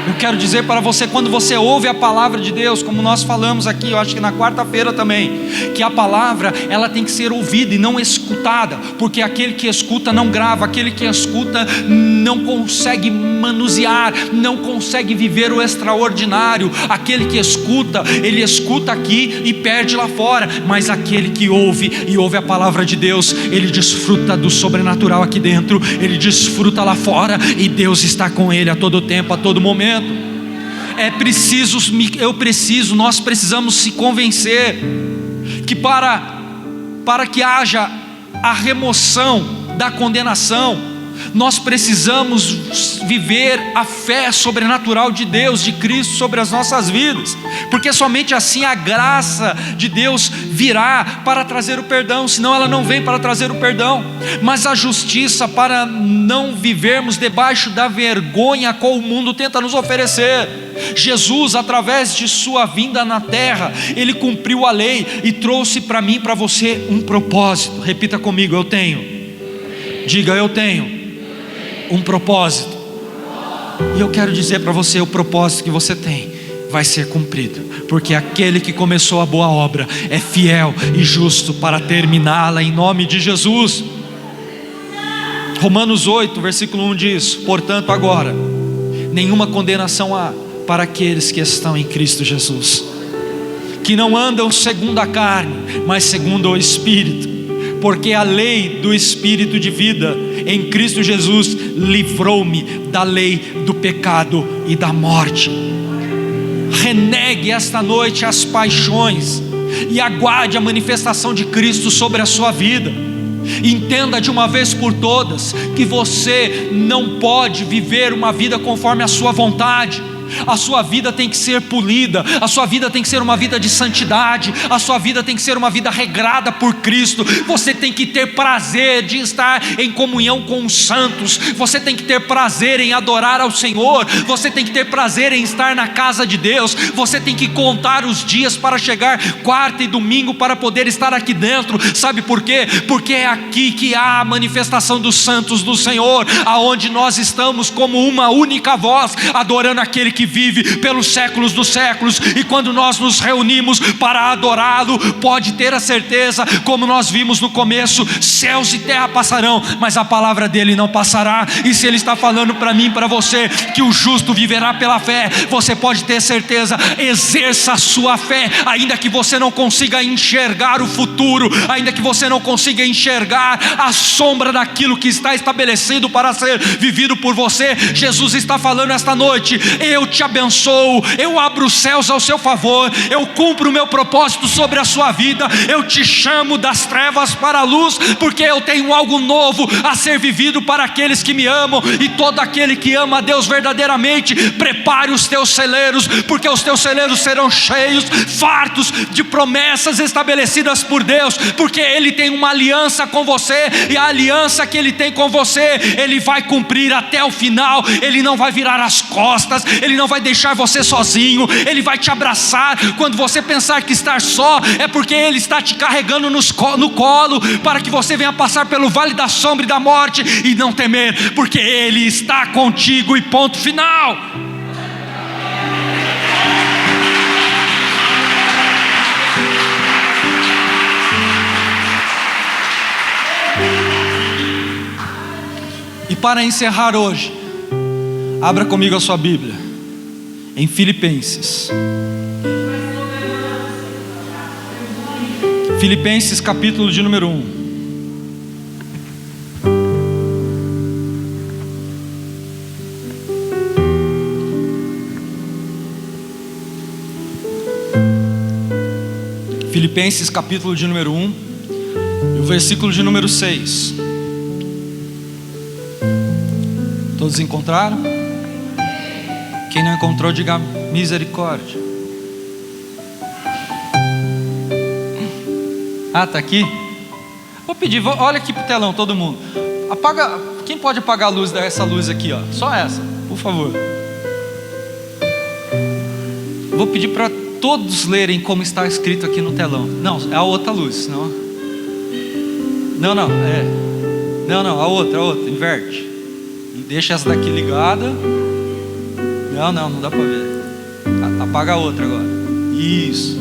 Eu quero dizer para você, quando você ouve a palavra de Deus, como nós falamos aqui, eu acho que na quarta-feira também, que a palavra, ela tem que ser ouvida e não escutada, porque aquele que escuta não grava, aquele que escuta não consegue manusear, não consegue viver o extraordinário. Aquele que escuta, ele escuta aqui e perde lá fora, mas aquele que ouve e ouve a palavra de Deus, ele desfruta do sobrenatural aqui dentro, ele desfruta lá fora, e Deus está com ele a todo tempo, a todo momento. Nós precisamos se convencer que para que haja a remoção da condenação, nós precisamos viver a fé sobrenatural de Deus, de Cristo sobre as nossas vidas, porque somente assim a graça de Deus virá para trazer o perdão, senão ela não vem para trazer o perdão, mas a justiça para não vivermos debaixo da vergonha qual o mundo tenta nos oferecer. Jesus, através de sua vinda na terra, ele cumpriu a lei e trouxe para mim e para você um propósito. Repita comigo: eu tenho. Diga: eu tenho um propósito. E eu quero dizer para você, o propósito que você tem vai ser cumprido, porque aquele que começou a boa obra é fiel e justo para terminá-la, em nome de Jesus. Romanos 8, versículo 1 diz: portanto agora nenhuma condenação há para aqueles que estão em Cristo Jesus, que não andam segundo a carne, mas segundo o Espírito, porque a lei do Espírito de vida em Cristo Jesus livrou-me da lei do pecado e da morte. Renegue esta noite as paixões e aguarde a manifestação de Cristo sobre a sua vida. Entenda de uma vez por todas que você não pode viver uma vida conforme a sua vontade. A sua vida tem que ser polida, a sua vida tem que ser uma vida de santidade, a sua vida tem que ser uma vida regrada por Cristo. Você tem que ter prazer de estar em comunhão com os santos, você tem que ter prazer em adorar ao Senhor, você tem que ter prazer em estar na casa de Deus, você tem que contar os dias para chegar quarta e domingo para poder estar aqui dentro. Sabe por quê? Porque é aqui que há a manifestação dos santos do Senhor, aonde nós estamos como uma única voz, adorando aquele que vive pelos séculos dos séculos. E quando nós nos reunimos para adorá-lo, pode ter a certeza, como nós vimos no começo, céus e terra passarão, mas a palavra dele não passará. E se ele está falando para mim e para você que o justo viverá pela fé, você pode ter certeza. Exerça a sua fé, ainda que você não consiga enxergar o futuro, ainda que você não consiga enxergar a sombra daquilo que está estabelecido para ser vivido por você. Jesus está falando esta noite: eu te abençoo, eu abro os céus ao seu favor, eu cumpro o meu propósito sobre a sua vida, eu te chamo das trevas para a luz, porque eu tenho algo novo a ser vivido para aqueles que me amam. E todo aquele que ama a Deus verdadeiramente, prepare os teus celeiros, porque os teus celeiros serão cheios, fartos de promessas estabelecidas por Deus, porque Ele tem uma aliança com você, e a aliança que Ele tem com você, Ele vai cumprir até o final. Ele não vai virar as costas, Ele não vai deixar você sozinho, Ele vai te abraçar. Quando você pensar que estar só, é porque Ele está te carregando no colo, para que você venha passar pelo vale da sombra e da morte e não temer, porque Ele está contigo, e ponto final. E para encerrar hoje, abra comigo a sua Bíblia em Filipenses. Filipenses capítulo de número 1. Filipenses capítulo de número 1, e o versículo de número 6. Todos encontraram? Quem não encontrou, diga misericórdia. Ah, está aqui? Vou pedir, olha aqui para o telão, todo mundo. Apaga, quem pode apagar a luz dessa luz aqui, ó? Só essa, por favor. Vou pedir para todos lerem como está escrito aqui no telão. Não, é a outra luz, não. Não, a outra, inverte. Deixa essa daqui ligada. Não dá para ver. Apaga a outra agora. Isso.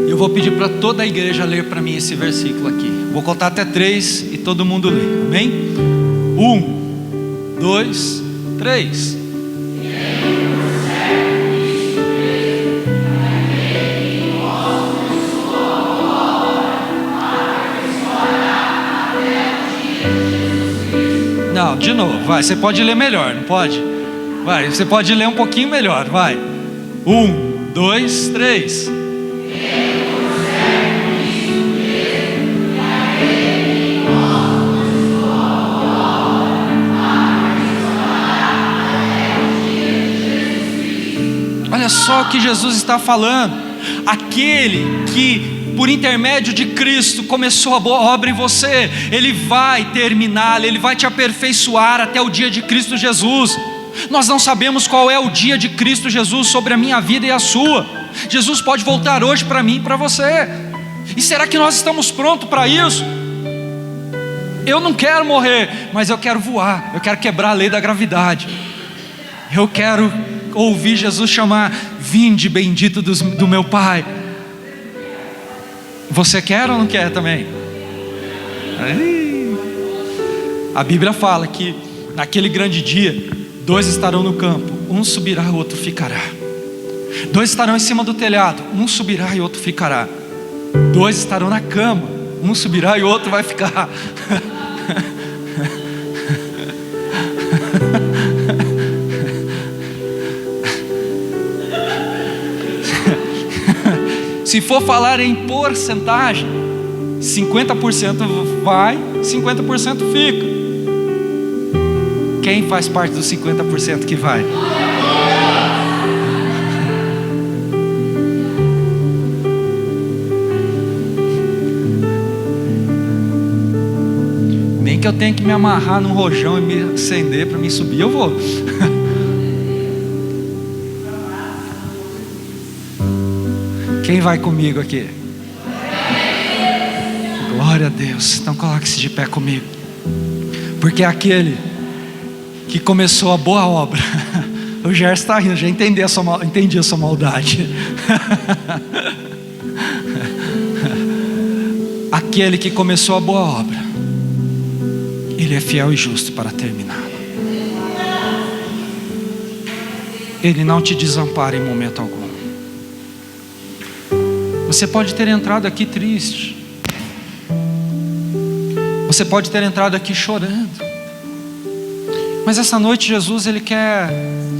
Eu vou pedir para toda a igreja ler para mim esse versículo aqui. Vou contar até 3 e todo mundo lê. Amém? 1, 2, 3. Não, de novo, vai. Você pode ler melhor, não pode? Vai, você pode ler um pouquinho melhor, vai. 1, 2, 3. Olha só o que Jesus está falando. Aquele que por intermédio de Cristo começou a boa obra em você, Ele vai terminá-la, Ele vai te aperfeiçoar até o dia de Cristo Jesus. Nós não sabemos qual é o dia de Cristo Jesus sobre a minha vida e a sua. Jesus pode voltar hoje para mim e para você. E será que nós estamos prontos para isso? Eu não quero morrer, mas eu quero voar. Eu quero quebrar a lei da gravidade. Eu quero ouvir Jesus chamar: vinde bendito do meu Pai. Você quer ou não quer também? A Bíblia fala que naquele grande dia 2 estarão no campo, um subirá e o outro ficará. 2 estarão em cima do telhado, um subirá e o outro ficará. 2 estarão na cama, um subirá e o outro vai ficar. Se for falar em porcentagem, 50% vai, 50% fica. Quem faz parte dos 50% que vai? Nem que eu tenha que me amarrar num rojão e me acender para me subir, eu vou. Quem vai comigo aqui? Glória a Deus. Então coloque-se de pé comigo. Porque aquele que começou a boa obra. O Gerson está rindo, já entendi a sua maldade. Aquele que começou a boa obra, Ele é fiel e justo para terminar. Ele não te desampara em momento algum. Você pode ter entrado aqui triste. Você pode ter entrado aqui chorando. Mas essa noite Jesus, Ele quer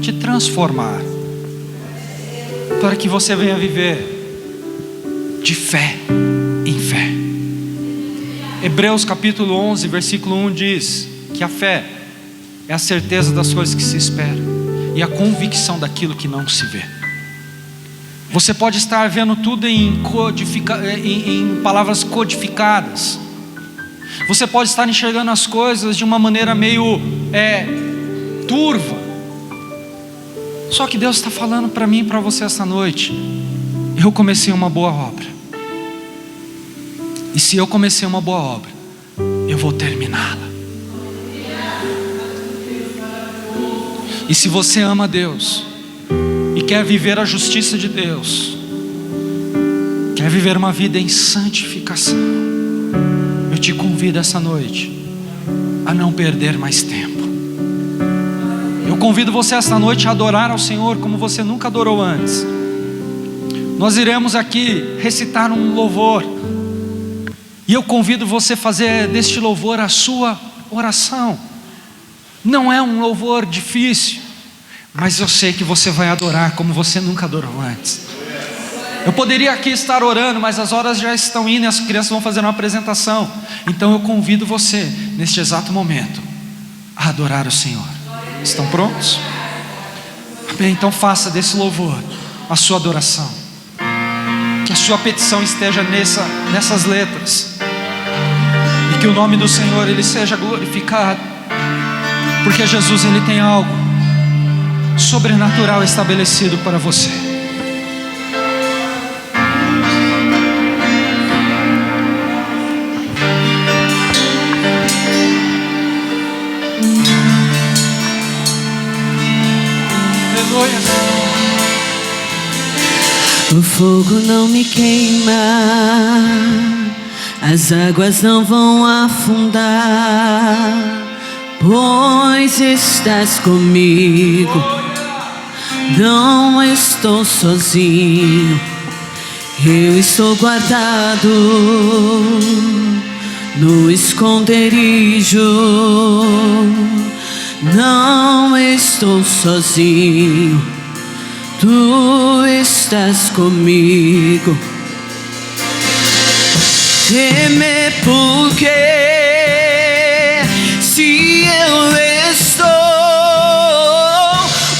te transformar, para que você venha viver de fé em fé. Hebreus capítulo 11, versículo 1 diz que a fé é a certeza das coisas que se esperam e a convicção daquilo que não se vê. Você pode estar vendo tudo em palavras codificadas. Você pode estar enxergando as coisas de uma maneira meio turva. Só que Deus está falando para mim e para você essa noite: eu comecei uma boa obra. E se eu comecei uma boa obra, eu vou terminá-la. E se você ama Deus e quer viver a justiça de Deus, quer viver uma vida em santificação, eu te convido essa noite a não perder mais tempo. Eu convido você esta noite a adorar ao Senhor como você nunca adorou antes. Nós iremos aqui recitar um louvor, e eu convido você a fazer deste louvor a sua oração. Não é um louvor difícil, mas eu sei que você vai adorar como você nunca adorou antes. Eu poderia aqui estar orando, mas as horas já estão indo e as crianças vão fazer uma apresentação. Então eu convido você, neste exato momento, a adorar o Senhor. Estão prontos? Bem, então faça desse louvor a sua adoração. Que a sua petição esteja nessas letras. E que o nome do Senhor, Ele seja glorificado. Porque Jesus, Ele tem algo sobrenatural estabelecido para você. fogo não me queima, as águas não vão afundar, pois estás comigo. Não estou sozinho, eu estou guardado no esconderijo. Não estou sozinho, tu estás comigo. Temer porque se eu estou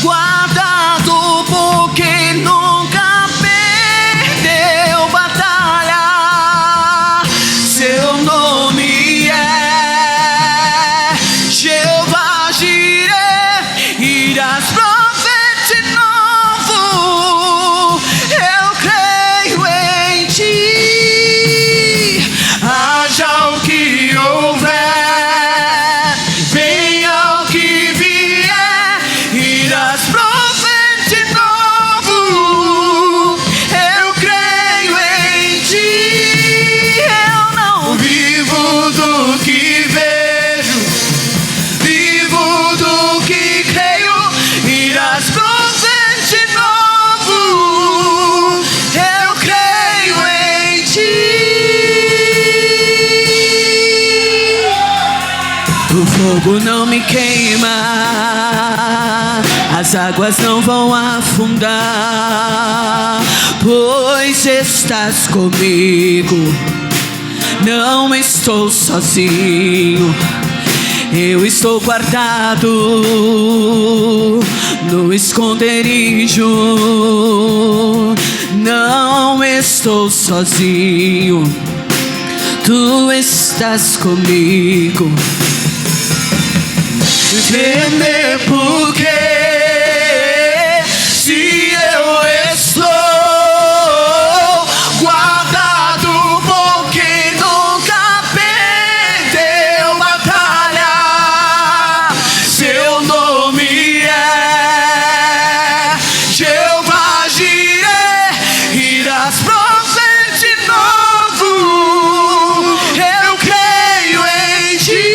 guardado, porque nunca perdeu batalha. Seu nome é Jeová Jireh, irás prover de novo. Eu creio em ti. Haja o que houver, venha o que vier, irás prover de novo. Eu creio em ti. Eu não vivo do que vejo, vivo do que creio, irás prover de novo. Eu creio em ti. O fogo não me queima, as águas não vão afundar, pois estás comigo. Não estou sozinho, eu estou guardado no esconderijo. Não estou sozinho, tu estás comigo. Temer porque se eu estou guardado, porque nunca perdeu batalha. Seu nome é Jeová Jireh, irás prover de novo. Eu creio em ti.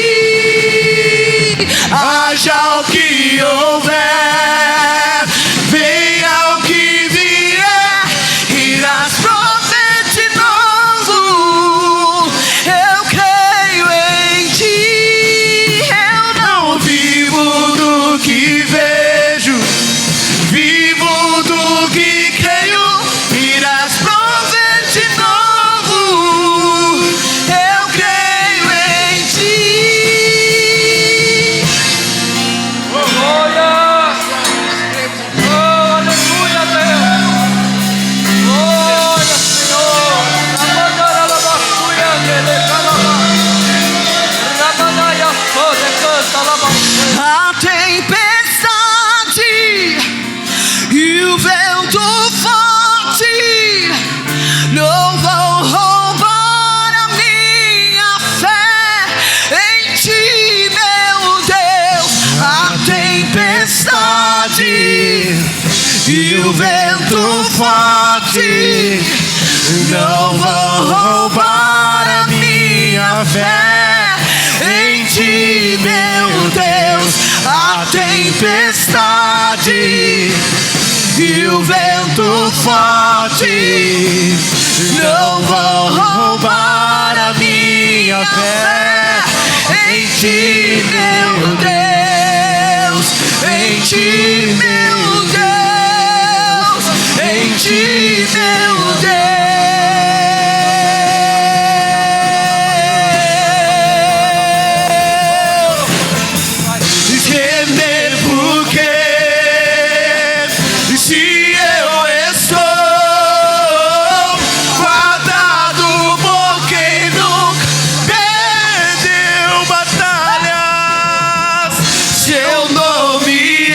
Haja o que houver, venha o que vier, irás prover de novo. Eu creio em ti. Eu não vivo do que vejo, vivo do que creio, irás prover de novo. Eu creio em ti. Glória! Oh, aleluia, Deus! Glória, Senhor! Ramadarabacuia, delecalaba. Ramadaya, sode, canta, labacuia. A tempestade e o vento forte não vão roubar a minha fé em ti, meu Deus. A tempestade e o vento forte não vão roubar a minha fé em ti, meu Deus. A tempestade e o vento forte não vão roubar a minha fé em ti, meu Deus. Em ti, meu Deus. Em ti, meu Deus. Temer porque se eu estou guardado, porque nunca perdeu batalhas. Seu nome é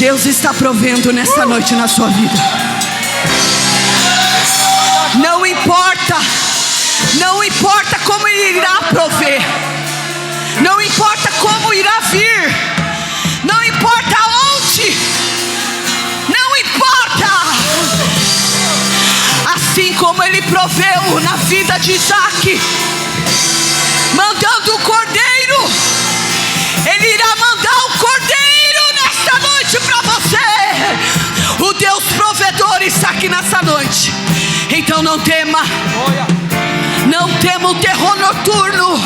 Deus está provendo nessa noite na sua vida. Não importa como Ele irá prover, não importa como irá vir, não importa onde, não importa. Assim como Ele proveu na vida de Isaac, mandando o cordeiro, Ele irá mandar o cordeiro nesta noite para você. O Deus provedor está aqui nessa noite. Então não tema, não tema o terror noturno.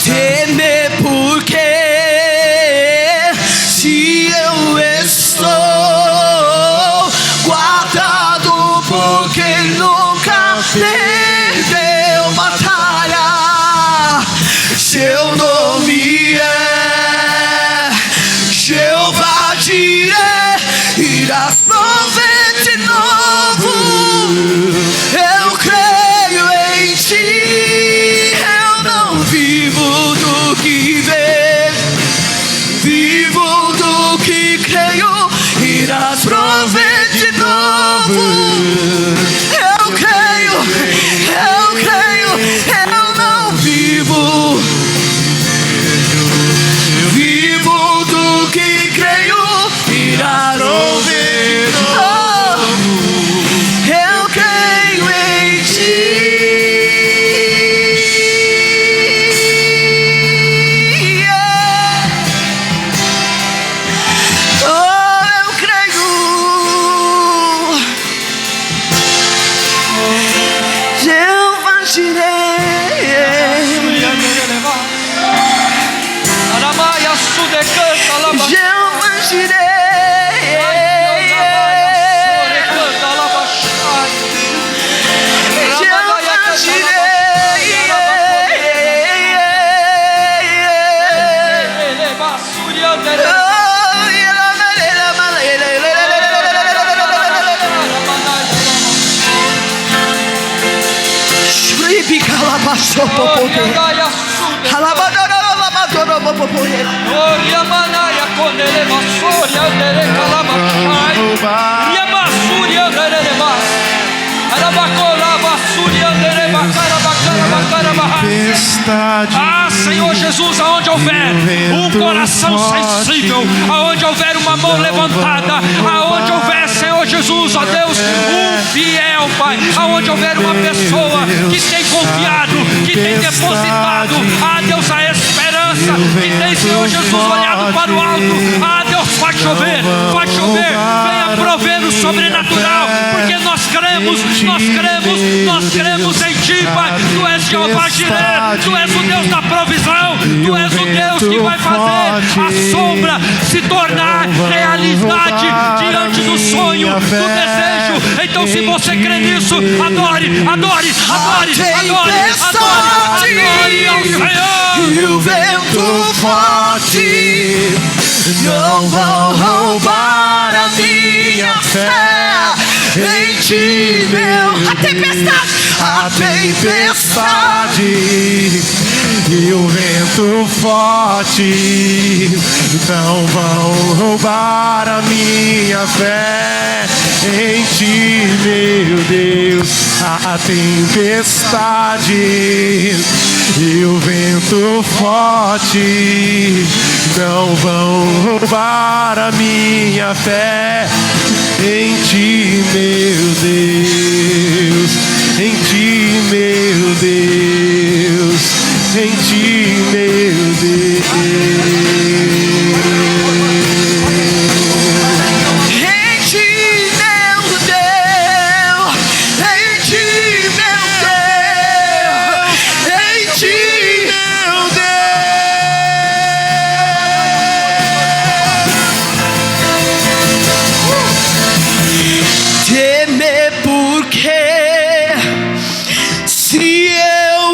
Teme porque se eu estou guardado, porque nunca perdeu batalha. Seu nome é Jeová Jireh, irás prover de novo. Eu creio em ti, eu não vivo do que vejo, vivo do que creio, irás prover de novo. Eu creio, eu não vivo, vivo do que creio, irás prover de novo. Eu creio em ti. Eu creio. Jeová Jireh. Jeová Jireh. Ah, Senhor Jesus, aonde houver um coração sensível, aonde houver uma mão levantada, aonde houver, Senhor Jesus, ó Deus, um fiel, Pai, aonde houver uma pessoa que tem confiado, que tem depositado, ah Deus, a esperança, que tem, Senhor Jesus, olhado para o alto, ah Deus, faz chover, venha prover o sobrenatural, porque nós cremos em Ti, Pai. Tu és Jeová Jireh, Tu és o Deus da provisão, Tu és o Deus que vai fazer a sombra se tornar realidade diante do sonho, do desejo. Então, se você crê nisso, adore ao Senhor. E o vento forte não vão roubar a minha fé em Ti, meu. A tempestade e o vento forte não vão roubar a minha fé em Ti, meu Deus. A tempestade e o vento forte não vão roubar a minha fé em Ti, meu Deus. Em Ti, meu Deus. Em Ti, meu Deus. Porque se eu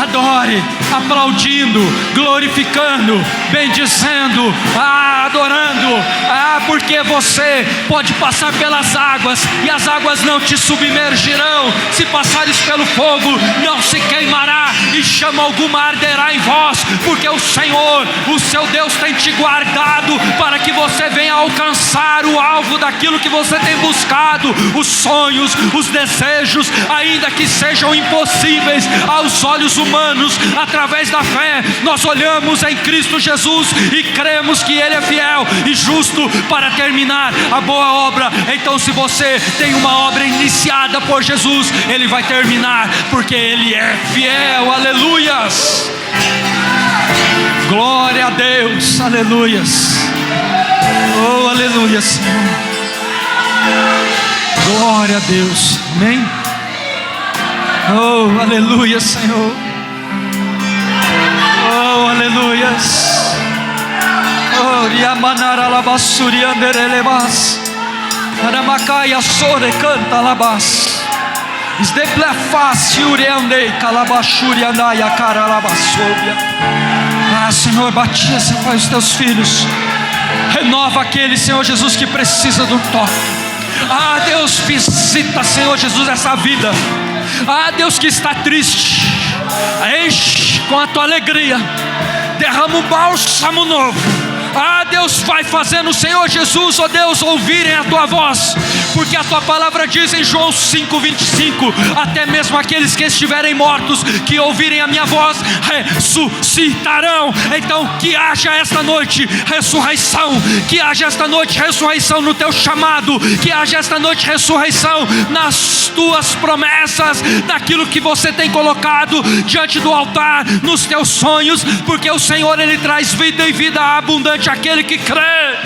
Adore, aplaudindo, glorificando, bendizendo, adorando. Porque você pode passar pelas águas e as águas não te submergirão. Se passares pelo fogo, não se queimará, e chama alguma arderá em vós, porque o Senhor, o seu Deus, tem te guardado para que você venha alcançar o alvo daquilo que você tem buscado. Os sonhos, os desejos, ainda que sejam impossíveis aos olhos humanos, através da fé nós olhamos em Cristo Jesus e cremos que Ele é fiel e justo para terminar a boa obra. Então, se você tem uma obra iniciada por Jesus, Ele vai terminar, porque Ele é fiel. Aleluias, glória a Deus, aleluias, oh aleluia, Senhor, glória a Deus, amém, oh aleluia, Senhor, oh aleluias, oh riamanara labassuri anderelebas, aramacaya sore canta labas. Senhor, batiza, Pai, os teus filhos. Renova aquele, Senhor Jesus, que precisa do toque. Deus, visita, Senhor Jesus, essa vida. Deus, que está triste, enche com a tua alegria. Derrama um bálsamo novo. Deus, vai fazendo, Senhor Jesus, Deus, ouvirem a tua voz, porque a tua palavra diz em João 5:25: até mesmo aqueles que estiverem mortos, que ouvirem a minha voz, ressuscitarão. Então, que haja esta noite ressurreição, que haja esta noite ressurreição no teu chamado, que haja esta noite ressurreição nas tuas promessas, naquilo que você tem colocado diante do altar, nos teus sonhos, porque o Senhor, Ele traz vida e vida abundante àquele que crê.